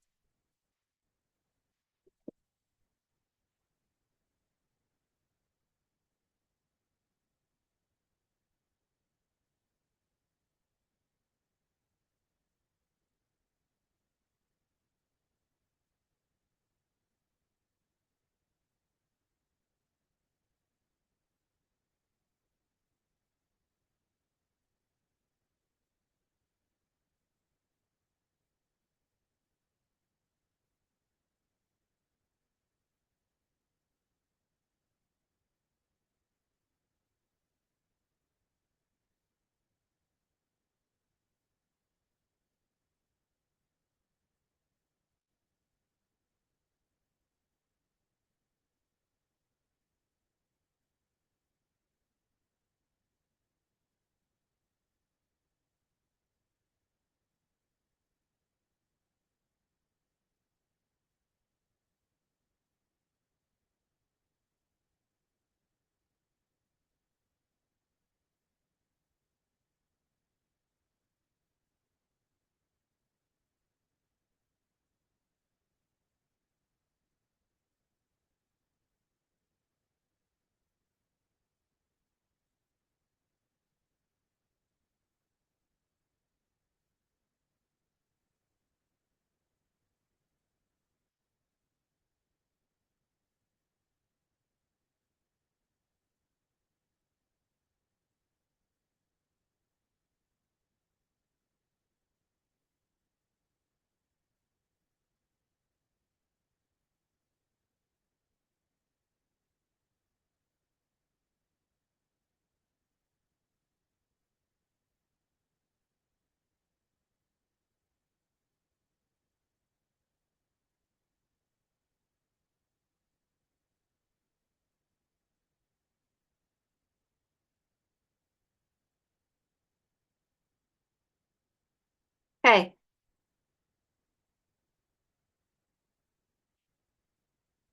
Okay.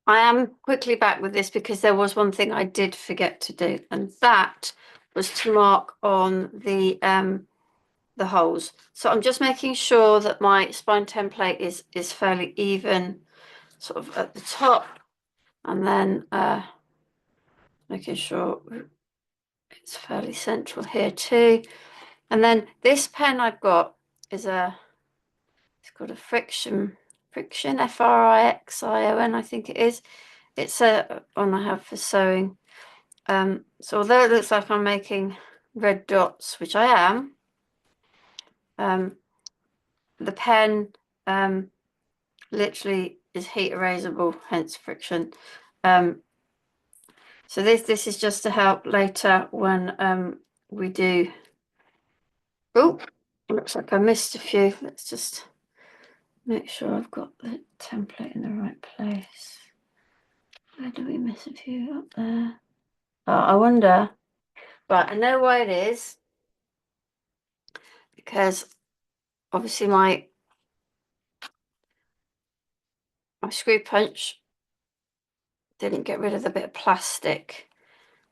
I am quickly back with this because there was one thing I did forget to do, and that was to mark on the holes. So I'm just making sure that my spine template is fairly even, sort of at the top, and then making sure it's fairly central here too. And then this pen I've got is it's called a friction, Frixion, I think it is. It's a one I have for sewing. So although it looks like I'm making red dots, which I am, the pen literally is heat erasable, hence friction. So this is just to help later when we do. Oh, looks like I missed a few. Let's just make sure I've got the template in the right place. Where do we miss a few? Up there. Oh, I wonder. Right, I know why it is. Because obviously my screw punch didn't get rid of the bit of plastic.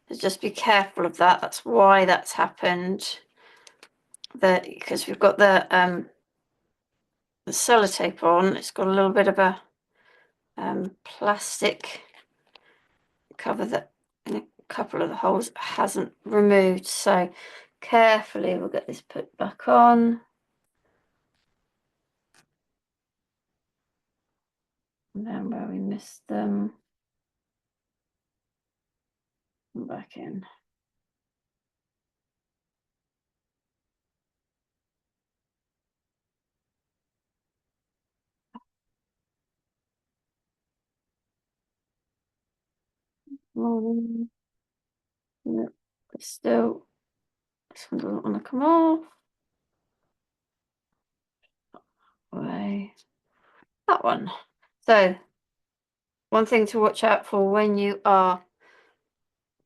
So just be careful of that. That's why that's happened. Because we've got the sellotape on, it's got a little bit of a plastic cover that in a couple of the holes hasn't removed. So carefully we'll get this put back on. And then where we missed them, back in. Morning. Yep, still, this one doesn't want to come off. Away. That one. So, one thing to watch out for when you are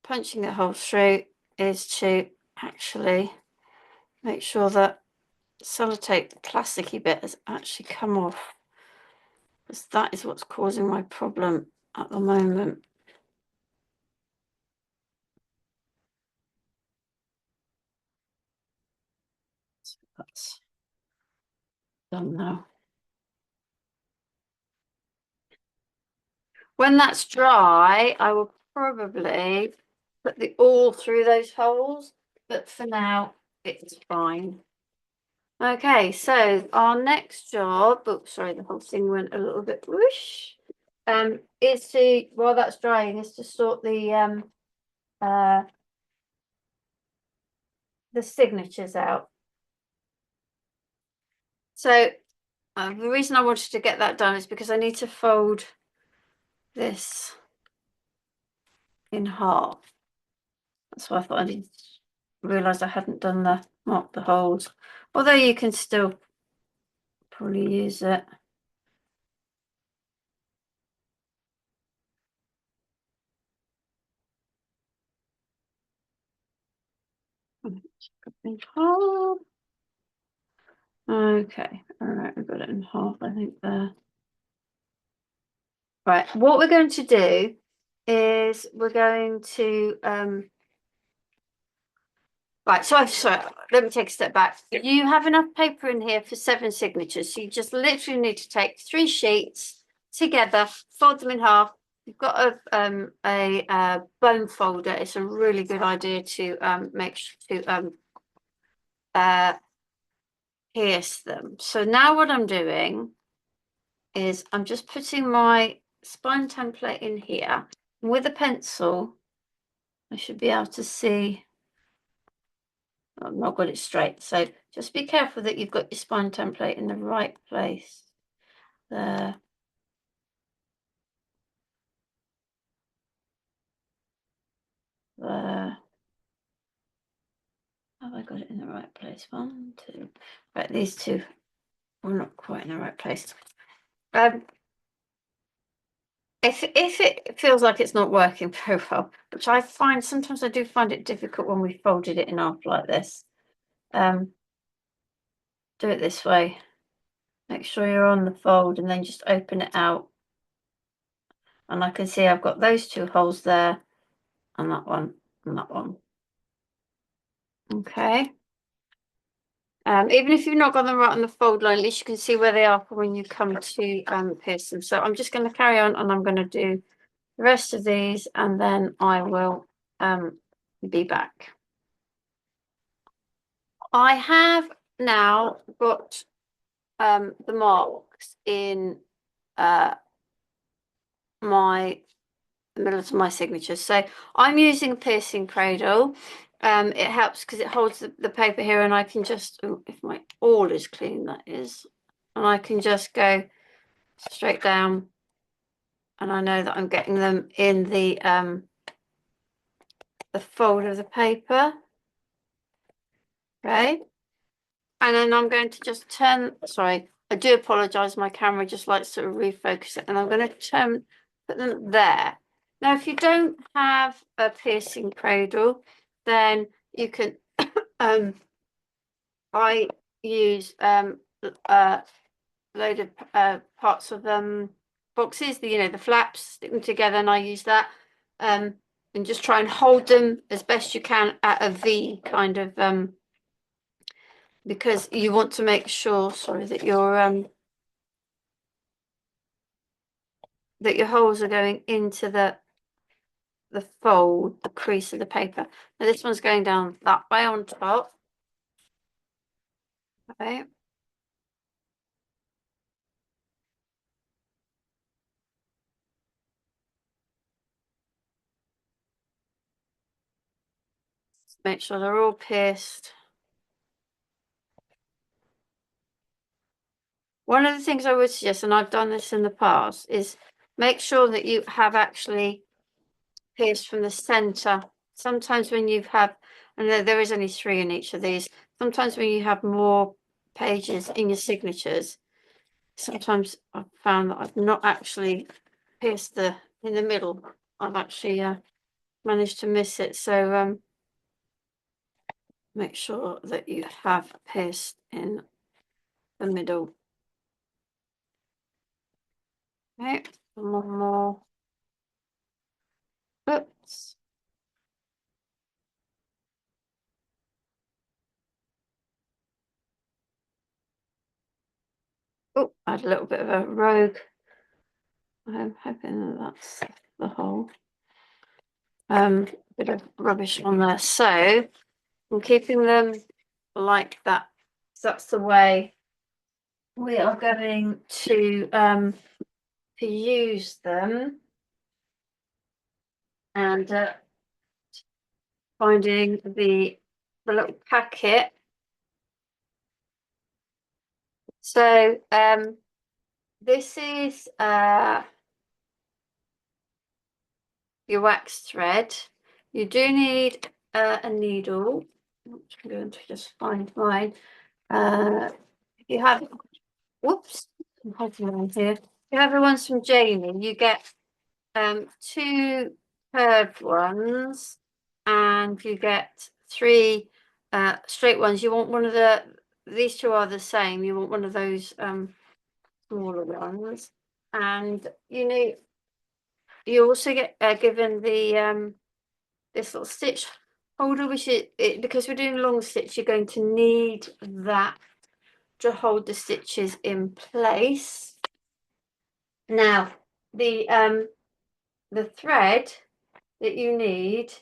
punching the hole through is to actually make sure that sellotape, the plasticky bit, has actually come off, because that is what's causing my problem at the moment. So that's done now. When that's dry, I will probably put the awl through those holes, but for now, it's fine. Okay, so our next job, oh, sorry, the whole thing went a little bit whoosh, is to, while that's drying, is to sort the signatures out. So the reason I wanted to get that done is because I need to fold this in half. That's why I thought I didn't realise I hadn't done mark the holes. Although you can still probably use it. In half. Okay, all right, we've got it in half, I think there. Right, what we're going to do is we're going to right, sorry, let me take a step back. You have enough paper in here for 7 signatures. So you just literally need to take 3 sheets together, fold them in half. You've got a bone folder. It's a really good idea to make sure to pierce them. So now what I'm doing is I'm just putting my spine template in here. And with a pencil, I should be able to see. I've not got it straight, so just be careful that you've got your spine template in the right place. There. There. Have I got it in the right place? 1, 2. Right, these two were not quite in the right place. If it feels like it's not working very well, which I find sometimes I do find it difficult when we folded it in half like this. Do it this way. Make sure you're on the fold and then just open it out. And I can see I've got those 2 holes there and that one and that one. Okay. Even if you've not got them right on the fold line, at least you can see where they are for when you come to pierce them. So I'm just going to carry on and I'm going to do the rest of these and then I will be back. I have now got the marks in the middle of my signature. So I'm using a piercing cradle. It helps because it holds the paper here and I can just, if my awl is clean, that is. and I can just go straight down, and I know that I'm getting them in the fold of the paper. Okay, and then I'm going to just turn, sorry, I do apologize, my camera just likes to refocus it, and I'm going to put them there. Now, if you don't have a piercing cradle, then you can I use a load of parts of boxes, the flaps, stick them together, and I use that and just try and hold them as best you can at a V kind of because you want to make sure, sorry, that your holes are going into the fold, the crease of the paper. Now this one's going down that way on top. Okay. Make sure they're all pierced. One of the things I would suggest, and I've done this in the past, is make sure that you have actually pierced from the center. Sometimes when you have, and there is only 3 in each of these, sometimes when you have more pages in your signatures, sometimes I've found that I've not actually pierced in the middle. I've actually managed to miss it. So make sure that you have pierced in the middle. Okay, one more. Oops. Oh, I had a little bit of a rogue. I'm hoping that that's the whole bit of rubbish on there. So I'm keeping them like that. So that's the way we are going to use them, and finding the little packet. So this is your wax thread. You do need a needle. I'm going to just find mine. You have, whoops, I'm hiding around here. You have the ones from Jamie. You get 2 curved ones, and you get 3 straight ones. You want one of these 2 are the same. You want one of those smaller ones, and you also get given the this little stitch holder, which is because we're doing long stitch, you're going to need that to hold the stitches in place. Now the thread that you need,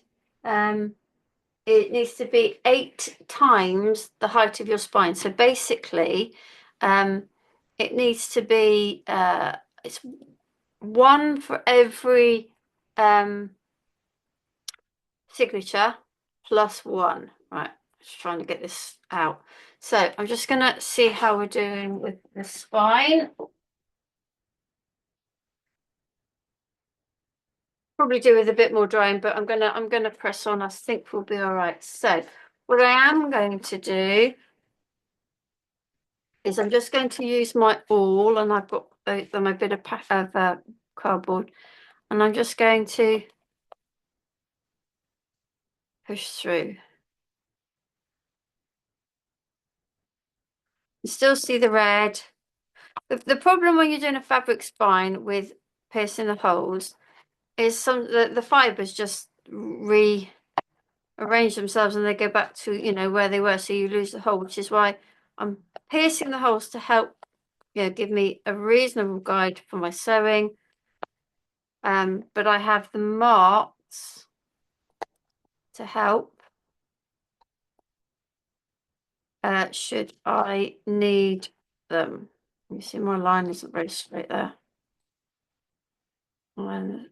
it needs to be 8 times the height of your spine. So basically it needs to be it's 1 for every signature plus 1. Right, just trying to get this out. So I'm just gonna see how we're doing with the spine. Probably do with a bit more drying, but I'm gonna press on. I think we'll be all right. So what I am going to do is I'm just going to use my awl, and I've got my bit of cardboard, and I'm just going to push through. You still see the red. The problem when you're doing a fabric spine with piercing the holes is the fibers just rearrange themselves, and they go back to where they were, so you lose the hole, which is why I'm piercing the holes to help give me a reasonable guide for my sewing. But I have the marks to help should I need them. You see my line isn't very straight there. Now,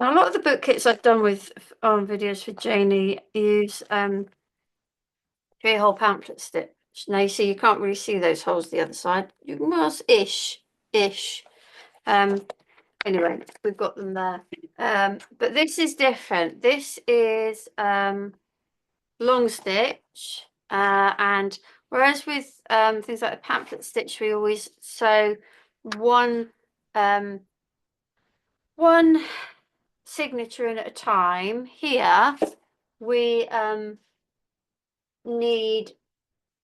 a lot of the book kits I've done with videos for Janie use 3-hole pamphlet stitch. Now you see you can't really see those holes the other side. You must ish. Anyway, we've got them there. But this is different. This is long stitch, and whereas with things like the pamphlet stitch, we always sew one one signature in at a time. Here we need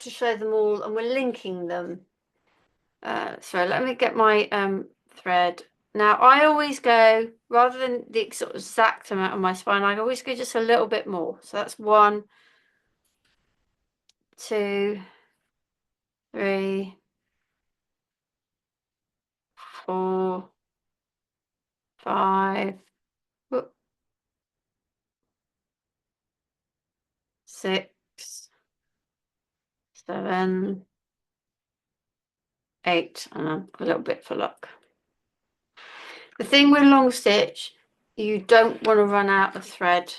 to show them all, and we're linking them. So let me get my thread. Now I always go, rather than the sort of exact amount on my spine, I always go just a little bit more. So that's 1, 2, 3, 4, 5, 6, 7, 8, and a little bit for luck. The thing with long stitch, you don't want to run out of thread.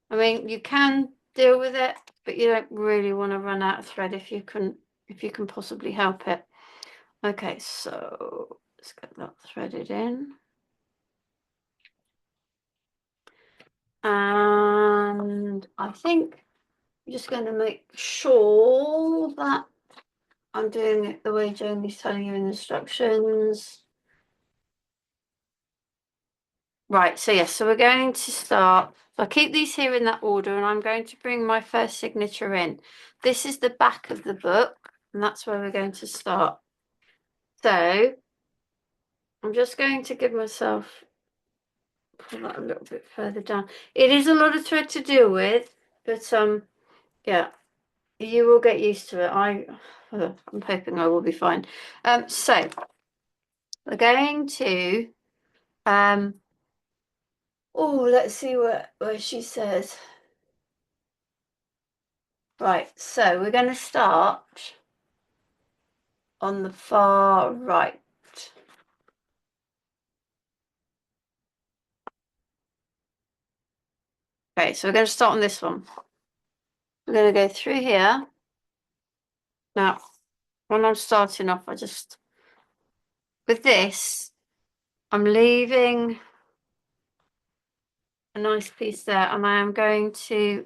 I mean, you can deal with it, but you don't really want to run out of thread if you can possibly help it. Okay, so let's get that threaded in. And I think I'm just going to make sure that I'm doing it the way Joni's telling you in the instructions. Right, so yes, so we're going to start. So I'll keep these here in that order, and I'm going to bring my first signature in. This is the back of the book, and that's where we're going to start. So I'm just going to give myself, pull that a little bit further down. It is a lot of thread to deal with, but yeah, you will get used to it. I'm hoping I will be fine. So we're going to oh, let's see where she says. Right, so we're going to start on the far right. Okay, so we're going to start on this one. We're going to go through here. Now, when I'm starting off, with this, I'm leaving a nice piece there, and I am going to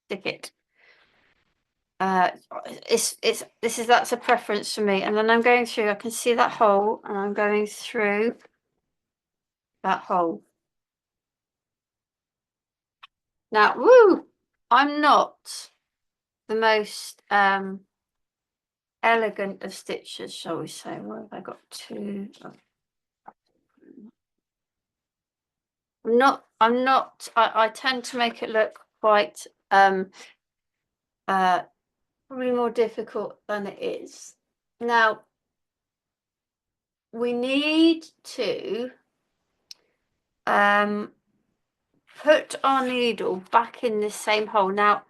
stick it. That's a preference for me. And then I'm going through, I can see that hole, and I'm going through that hole. Now, woo! I'm not the most elegant of stitchers, shall we say. What have I got to? I tend to make it look quite probably more difficult than it is. Now we need to put our needle back in this same hole. Now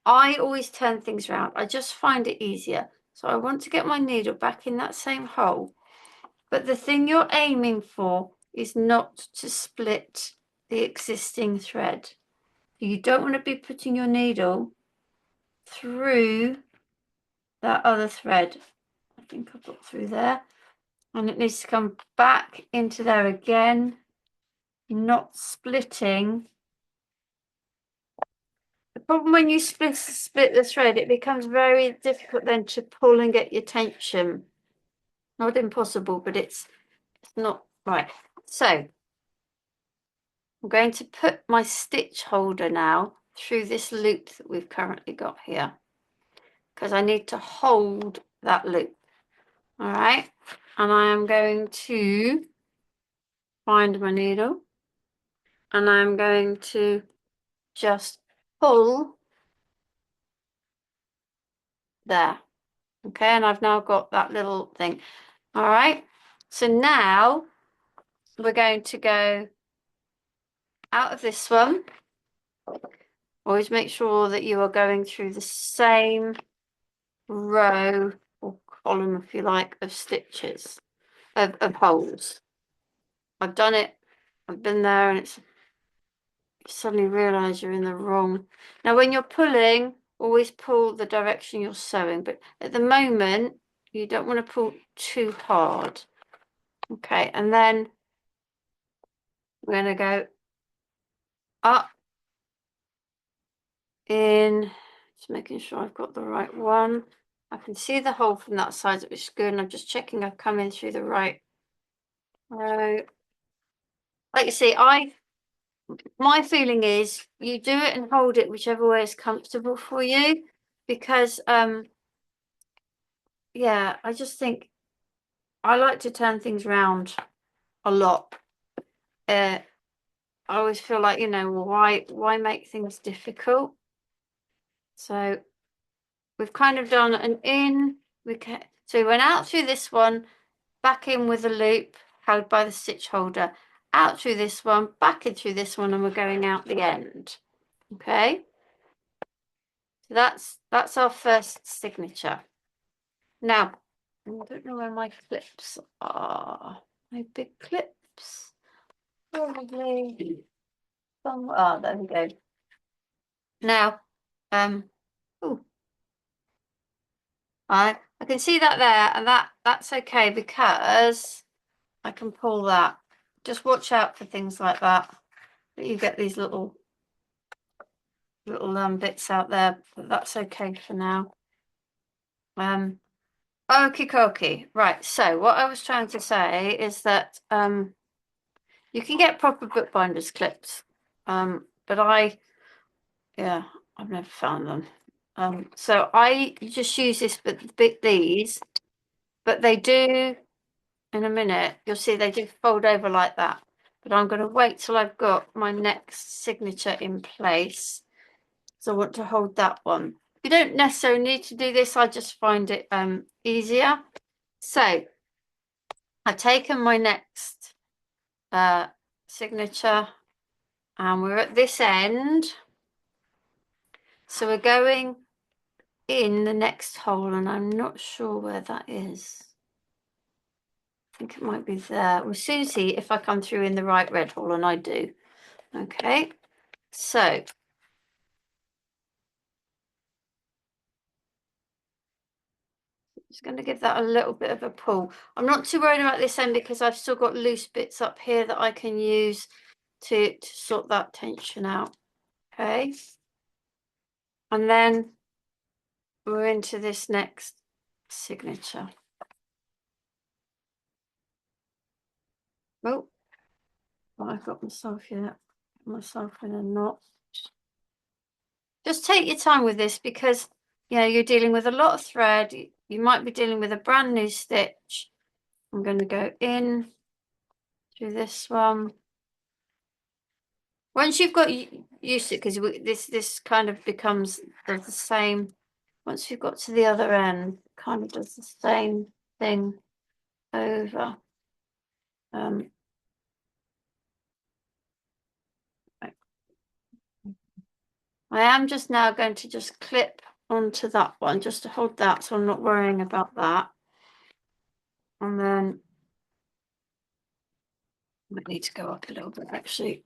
I always turn things around. I just find it easier. So I want to get my needle back in that same hole. But the thing you're aiming for is not to split the existing thread. You don't want to be putting your needle through that other thread. I think I've got through there. And it needs to come back into there again, not splitting. The problem when you split the thread, it becomes very difficult then to pull and get your tension. Not impossible, but it's not right. So I'm going to put my stitch holder now through this loop that we've currently got here, because I need to hold that loop. All right, and I am going to find my needle, and I'm going to just pull there. Okay, and I've now got that little thing. All right, so now we're going to go out of this one. Always make sure that you are going through the same row or column, if you like, of stitches, of holes. I've done it, I've been there, and suddenly realize you're in the wrong. Now, when you're pulling, always pull the direction you're sewing, but at the moment, you don't want to pull too hard. Okay, and then we're going to go up, in, just making sure I've got the right one. I can see the hole from that side, which is good, and I'm just checking I've come in through the right row. Like you see, my feeling is you do it and hold it whichever way is comfortable for you, because yeah, I just think I like to turn things round a lot. I always feel like, you know, why make things difficult? So we've kind of done an in, so we went out through this one, back in with a loop held by the stitch holder, out through this one, back in through this one, and we're going out the end. Okay, so that's our first signature. Now, I don't know where my clips are. My big clips, probably. Oh, there we go. Now, ooh, I can see that there, and that's okay because I can pull that. Just watch out for things like that. That you get these little bits out there, but that's okay for now. Okie dokie. Right, so what I was trying to say is that you can get proper bookbinders clips, but yeah, I've never found them. So I just use this bit these, but they do, in a minute, you'll see they do fold over like that. But I'm going to wait till I've got my next signature in place. So I want to hold that one. You don't necessarily need to do this. I just find it easier. So I've taken my next signature and we're at this end. So we're going in the next hole and I'm not sure where that is. I think it might be there. We'll soon see if I come through in the right red hole, and I do. Okay, so just going to give that a little bit of a pull. I'm not too worried about this end because I've still got loose bits up here that I can use to sort that tension out. Okay, and then we're into this next signature. Oh, I've got myself here, myself in a knot. Just take your time with this because, you know, you're dealing with a lot of thread. You might be dealing with a brand new stitch. I'm going to go in through this one. Once you've got used to it, because this kind of becomes the same. Once you've got to the other end, kind of does the same thing over. Right. I am just now going to just clip onto that one, just to hold that, so I'm not worrying about that. And then I might need to go up a little bit, actually.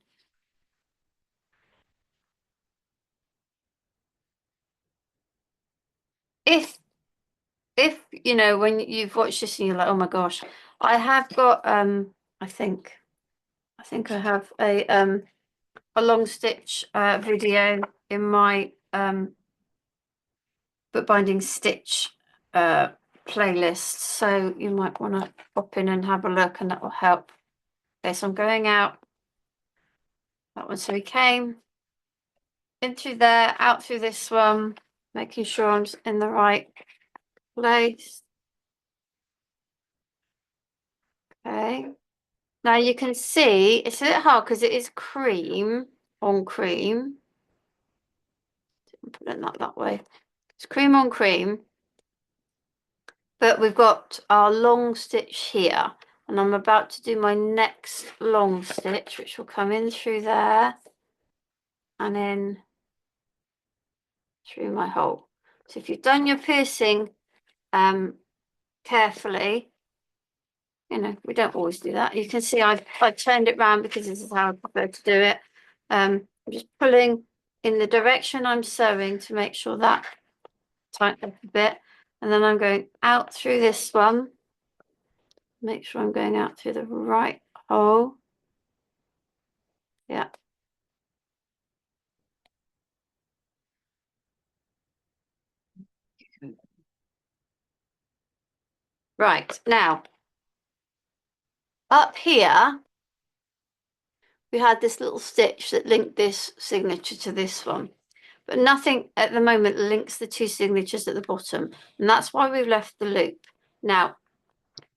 If you know, when you've watched this and you're like, oh my gosh, I have got I think I have a long stitch video in my bookbinding stitch playlist, so you might want to pop in and have a look, and that will help. Okay, so I'm going out that one. So we came in through there, out through this one, making sure I'm in the right place. Okay. Now you can see it's a bit hard because it is cream on cream. Put it not that way. It's cream on cream. But we've got our long stitch here. And I'm about to do my next long stitch, which will come in through there and in through my hole. So if you've done your piercing carefully, you know, we don't always do that. You can see I've turned it round because this is how I prefer to do it. I'm just pulling in the direction I'm sewing to make sure that tighten up a bit. And then I'm going out through this one. Make sure I'm going out through the right hole. Yeah. Right, now, up here, we had this little stitch that linked this signature to this one. But nothing at the moment links the two signatures at the bottom. And that's why we've left the loop. Now,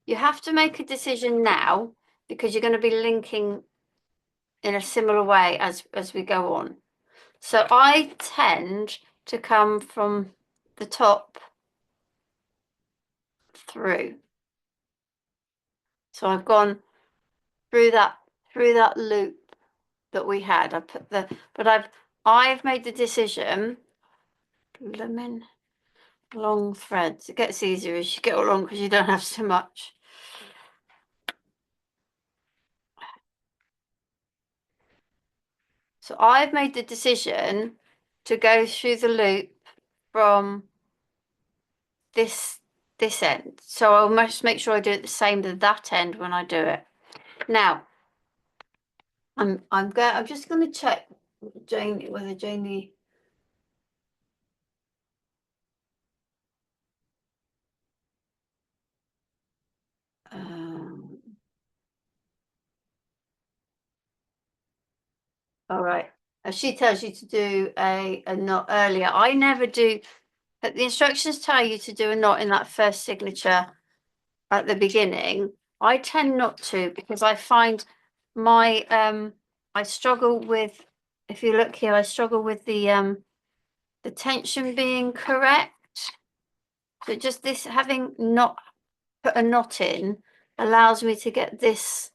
you have to make a decision now because you're going to be linking in a similar way as we go on. So I tend to come from the top through. So I've gone through that loop that we had. I put the, but I've made the decision. Lemon long threads. It gets easier as you get along because you don't have so much. So I've made the decision to go through the loop from this end. So I must make sure I do it the same to that end when I do it. Now, I'm just going to check whether Janie. All right. She tells you to do a knot earlier. I never do. But the instructions tell you to do a knot in that first signature at the beginning. I tend not to because I find my I struggle with, if you look here, I struggle with the tension being correct. So just this having not put a knot in allows me to get this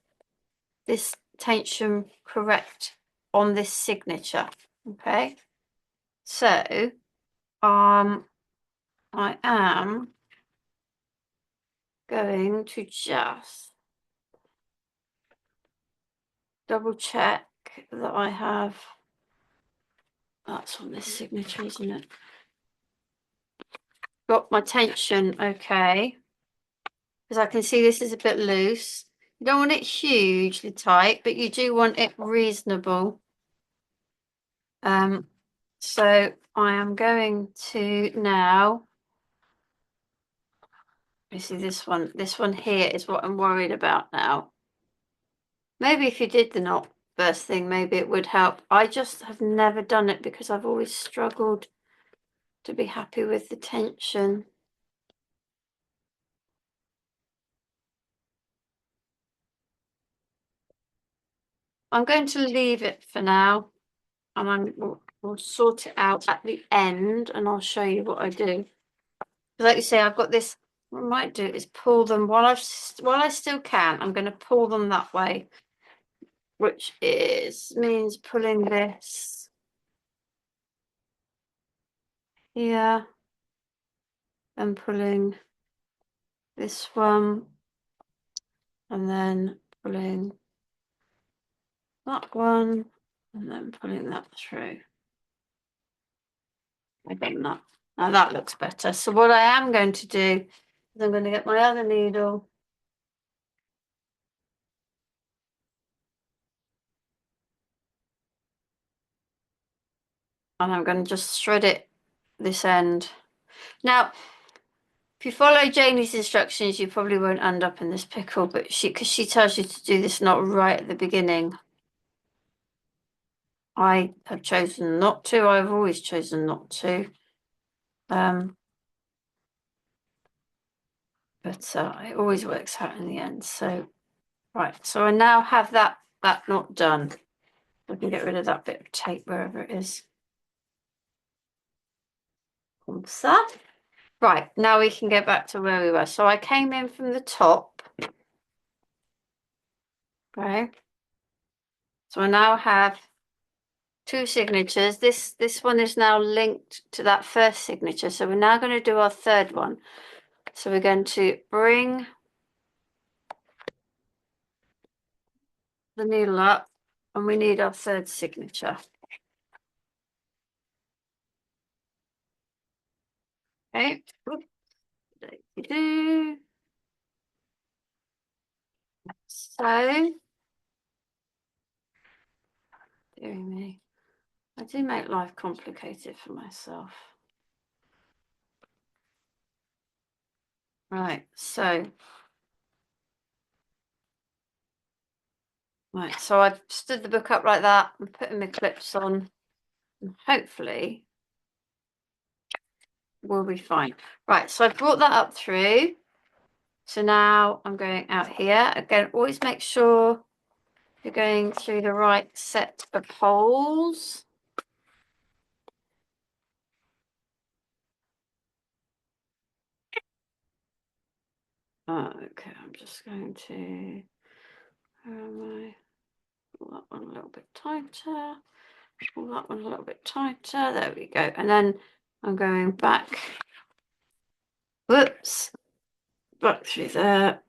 tension correct on this signature. Okay. So I am going to just double check that I have, that's on this signature, isn't it? Got my tension okay, because I can see this is a bit loose. You don't want it hugely tight, but you do want it reasonable. So I am going to now, you see this one here is what I'm worried about now. Maybe if you did the knot first thing, maybe it would help. I just have never done it because I've always struggled to be happy with the tension. I'm going to leave it for now, and we'll sort it out at the end, and I'll show you what I do. Like you say, I've got this. What I might do is pull them while I still can. I'm going to pull them that way, which means pulling this here and pulling this one, and then pulling that one, and then pulling that through. I think that now that looks better. So what I am going to do is I'm going to get my other needle. And I'm going to just thread it this end. Now, if you follow Janie's instructions, you probably won't end up in this pickle, but because she tells you to do this knot right at the beginning. I have chosen not to. I've always chosen not to. But it always works out in the end. So, right. So I now have that knot done. I can get rid of that bit of tape wherever it is. Right, now we can get back to where we were. So I came in from the top. Okay. So I now have two signatures. This one is now linked to that first signature. So we're now going to do our third one. So we're going to bring the needle up, and we need our third signature. Okay. Do. So, dear me, I do make life complicated for myself. Right, so I've stood the book up like that and putting my clips on, and hopefully we'll be fine. Right, so I've brought that up through. So now I'm going out here. Again, always make sure you're going through the right set of holes. Okay, I'm just going to, where am I? Pull that one a little bit tighter. Pull that one a little bit tighter. There we go. And then I'm going back. Whoops. Back through there.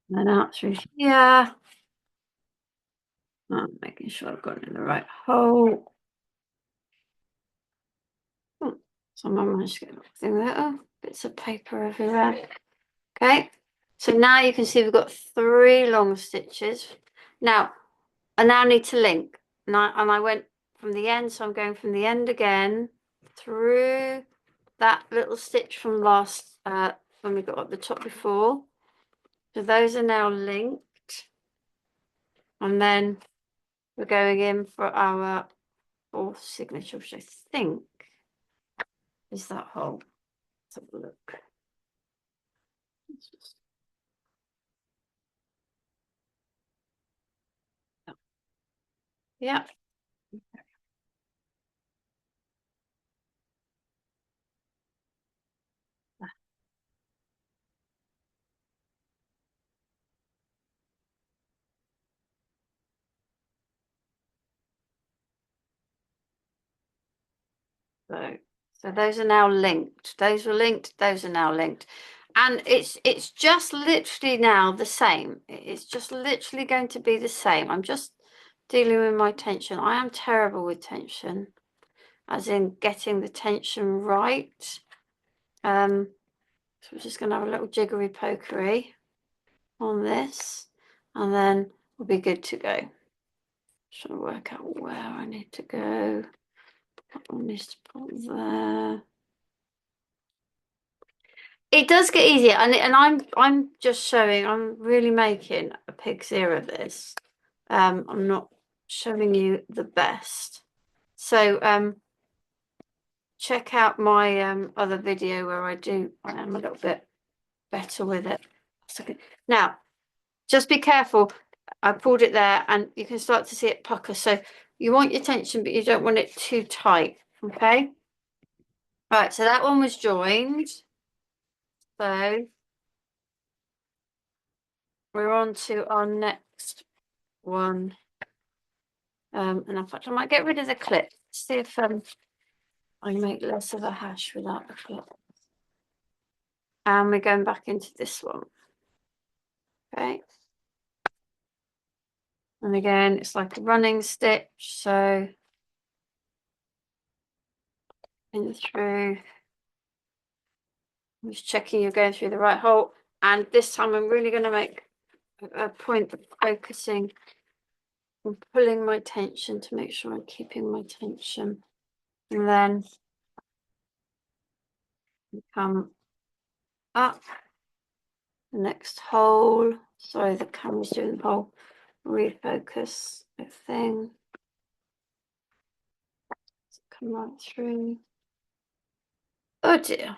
And then out through here. I'm making sure I've got it in the right hole. So I managed to get everything there. Oh, bits of paper everywhere. Okay. So now you can see we've got 3 long stitches. Now, I now need to link. And I went from the end, so I'm going from the end again through that little stitch from last when we got at the top before. So those are now linked. And then we're going in for our 4th signature, which I think is that hole. Let's have a look. Yeah. So those are now linked. Those were linked. Those are now linked. And it's just literally now the same. It's just literally going to be the same. I'm just dealing with my tension. I am terrible with tension, as in getting the tension right. So we're just going to have a little jiggery pokery on this, and then we'll be good to go. Trying to work out where I need to go. That one needs to put there. It does get easier, and I'm just showing. I'm really making a pig's ear of this. I'm not showing you the best. So check out my other video where I am a little bit better with it. Now, just be careful. I pulled it there, and you can start to see it pucker. So you want your tension, but you don't want it too tight. Okay. Right. So that one was joined. So we're on to our next one. And in fact, I might get rid of the clip. See if I make less of a hash without the clip. And we're going back into this one. Okay. And again, it's like a running stitch. So in through. I'm just checking you're going through the right hole. And this time I'm really going to make a point of focusing and pulling my tension to make sure I'm keeping my tension. And then come up the next hole. Sorry, the camera's doing the whole refocus thing. Come right through. Oh dear.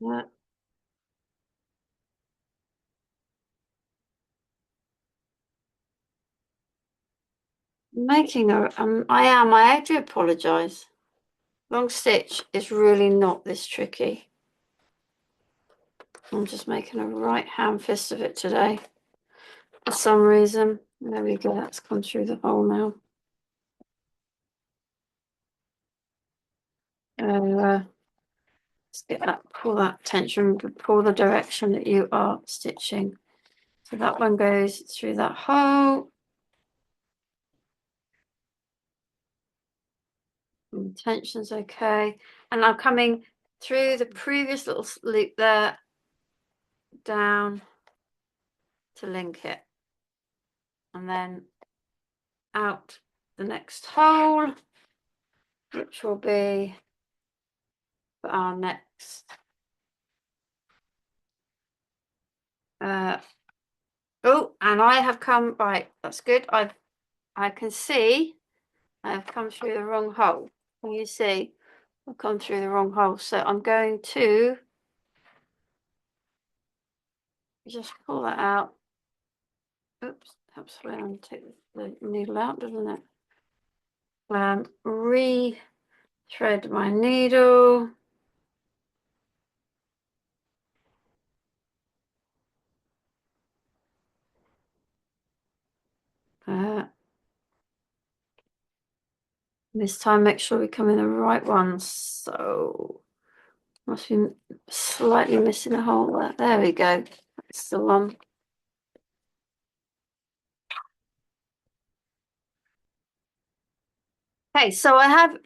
Yeah. Making a I do apologize. Long stitch is really not this tricky. I'm just making a right hand fist of it today for some reason. There we go, that's gone through the hole now. Just get that, pull that tension, pull the direction that you are stitching. So that one goes through that hole. And the tension's okay. And I'm coming through the previous little loop there, down to link it. And then out the next hole, which will be for our next oh, and I have come, right, that's good. I can see I've come through the wrong hole. Can you see? I've come through the wrong hole. So I'm going to just pull that out. Oops, helps when I take the needle out, doesn't it? Re-thread my needle. This time make sure we come in the right one. So must be slightly missing a hole there. There we go. That's the one. Okay, so I have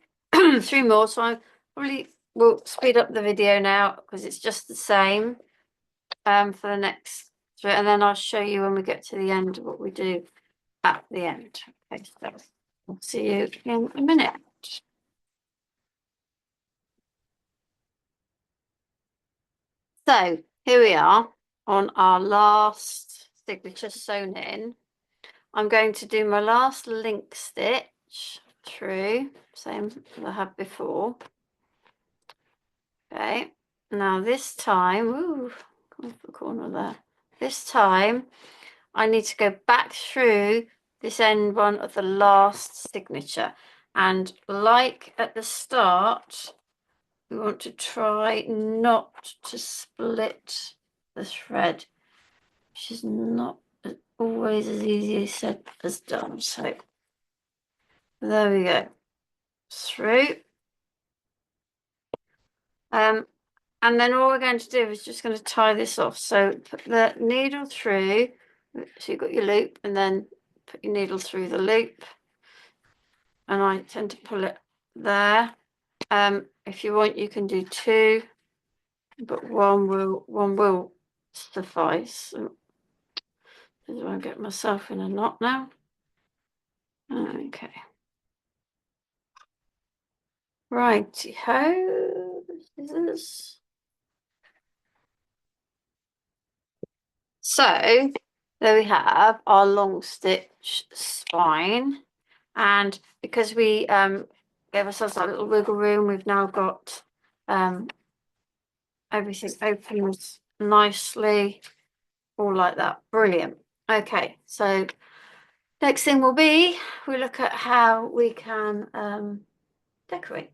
3 more, so I probably will speed up the video now because it's just the same for the next 3, and then I'll show you when we get to the end what we do at the end. Okay, so I'll see you in a minute. So here we are on our last signature sewn in. I'm going to do my last link stitch through, same as I had before. Okay, now this time, ooh, come off the corner there. This time, I need to go back through this end one of the last signature. And like at the start, we want to try not to split the thread, which is not always as easy as said as done. So there we go, through. And then all we're going to do is just going to tie this off. So put the needle through, so you've got your loop, and then put your needle through the loop. And I tend to pull it there. If you want, you can do 2, but one will suffice. I want to get myself in a knot now. Okay. Righty-ho, scissors. So there we have our long stitch spine, and because we gave ourselves that little wiggle room, we've now got everything opens nicely, all like that. Brilliant. Okay, so next thing will be we look at how we can decorate.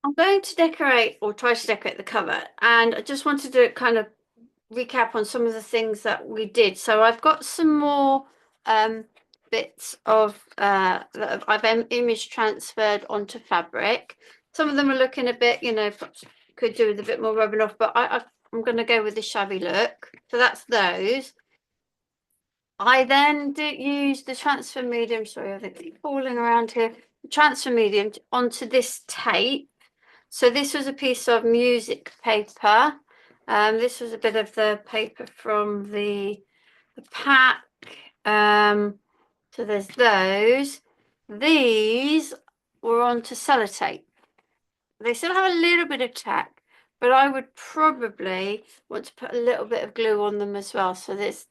I'm going to decorate, or try to decorate, the cover, and I just wanted to kind of recap on some of the things that we did. So I've got some more bits of that I've image transferred onto fabric. Some of them are looking a bit, you know, could do with a bit more rubbing off, but I'm going to go with the shabby look. So that's those. I then did use the transfer medium, sorry, I think it's falling around here, the transfer medium onto this tape. So this was a piece of music paper. This was a bit of the paper from the pack. So there's those. These were onto sellotape. They still have a little bit of tack, but I would probably want to put a little bit of glue on them as well. So this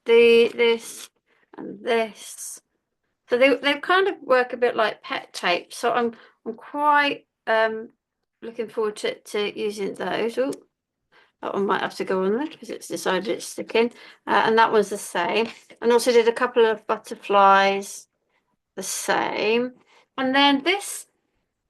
and this. So they kind of work a bit like pet tape. So I'm quite looking forward to using those. Oh, that one might have to go on there because it's decided it's sticking. And that was the same. And also did a couple of butterflies, the same. And then this,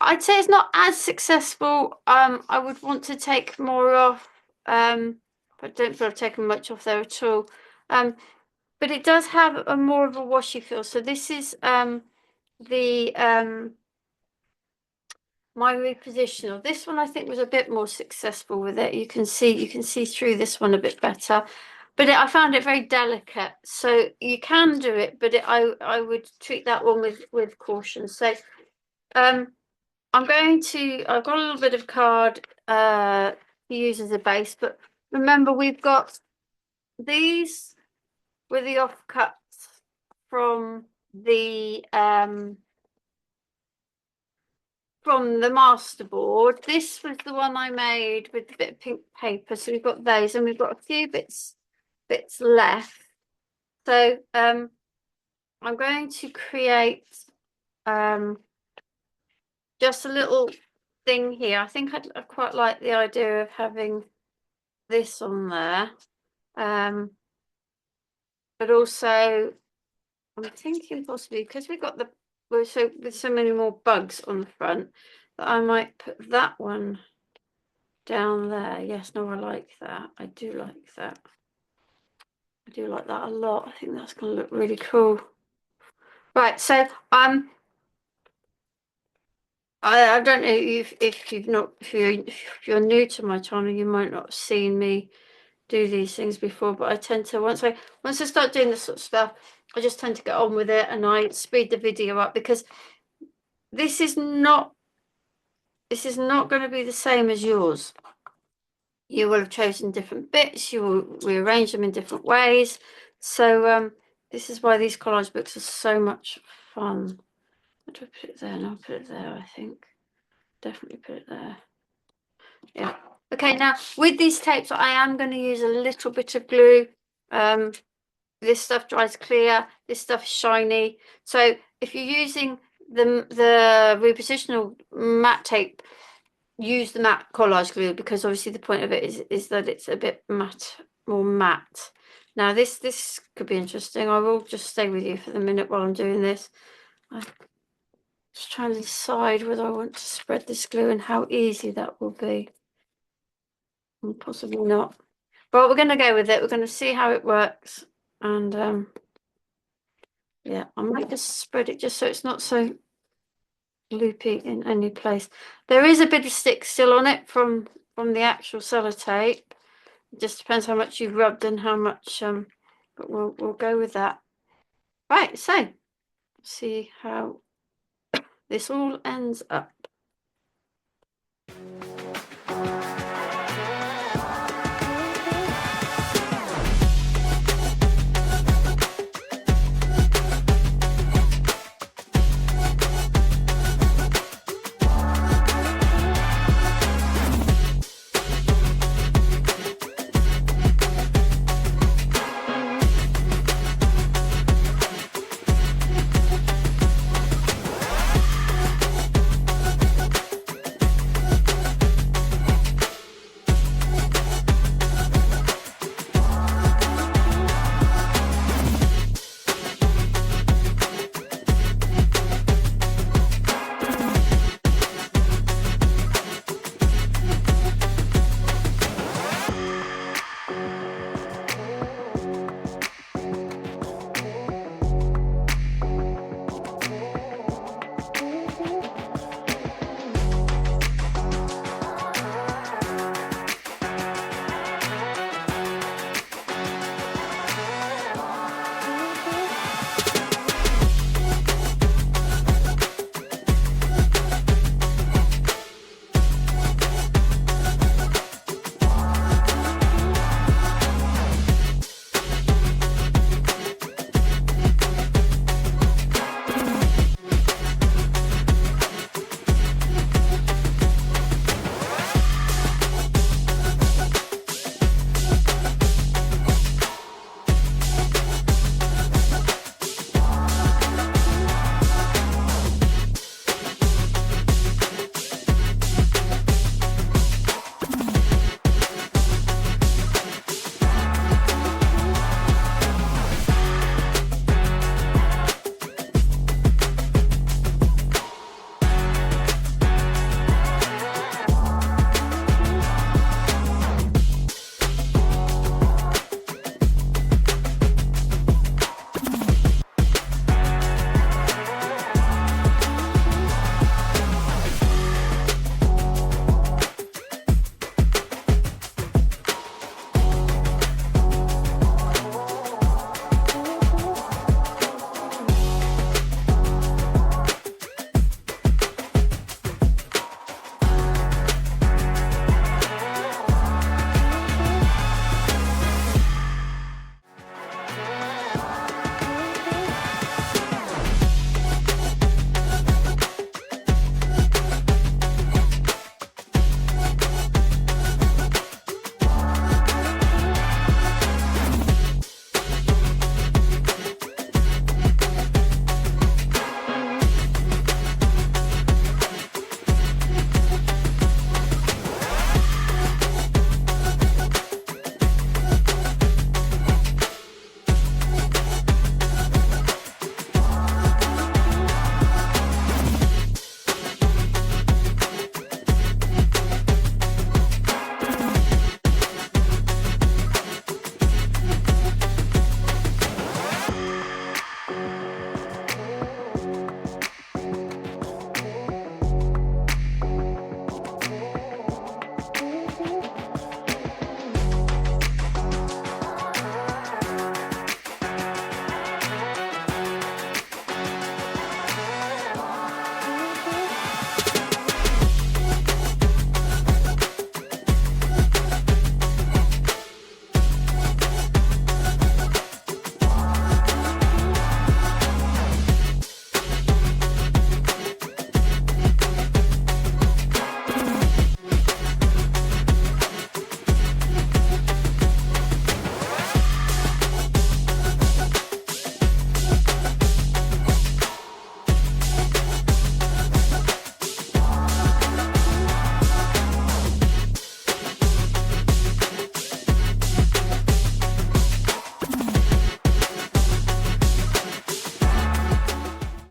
I'd say it's not as successful. I would want to take more off. But I don't feel I've taken much off there at all. But it does have a more of a washy feel. So this is the my repositional. This one I think was a bit more successful with it. You can see through this one a bit better, but I found it very delicate. So you can do it, but I would treat that one with caution. So I've got a little bit of card to use as a base, but remember we've got these with the offcuts from the masterboard. This was the one I made with a bit of pink paper. So we've got those, and we've got a few bits left. So I'm going to create just a little thing here. I think I quite like the idea of having this on there. But also I'm thinking possibly because we've got with so many more bugs on the front that I might put that one down there. Yes, no, I like that. I do like that. I do like that a lot. I think that's going to look really cool. Right, so I don't know if you're new to my channel, you might not have seen me do these things before, but I tend to once I start doing this sort of stuff, I just tend to get on with it, and I speed the video up because this is not going to be the same as yours. You will have chosen different bits, you will rearrange them in different ways. So this is why these collage books are so much fun. Where do I put it there? No, I'll put it there, I think. Definitely put it there. Yeah. Okay, now with these tapes, I am going to use a little bit of glue. This stuff dries clear, this stuff is shiny. So if you're using the repositional matte tape, use the matte collage glue, because obviously the point of it is that it's a bit more matte. Now this could be interesting. I will just stay with you for the minute while I'm doing this. I'm just trying to decide whether I want to spread this glue and how easy that will be. And possibly not. But we're going to go with it. We're going to see how it works. And yeah, I might just spread it just so it's not so loopy in any place. There is a bit of stick still on it from the actual sellotape. It just depends how much you've rubbed and how much but we'll go with that. Right, so see how this all ends up.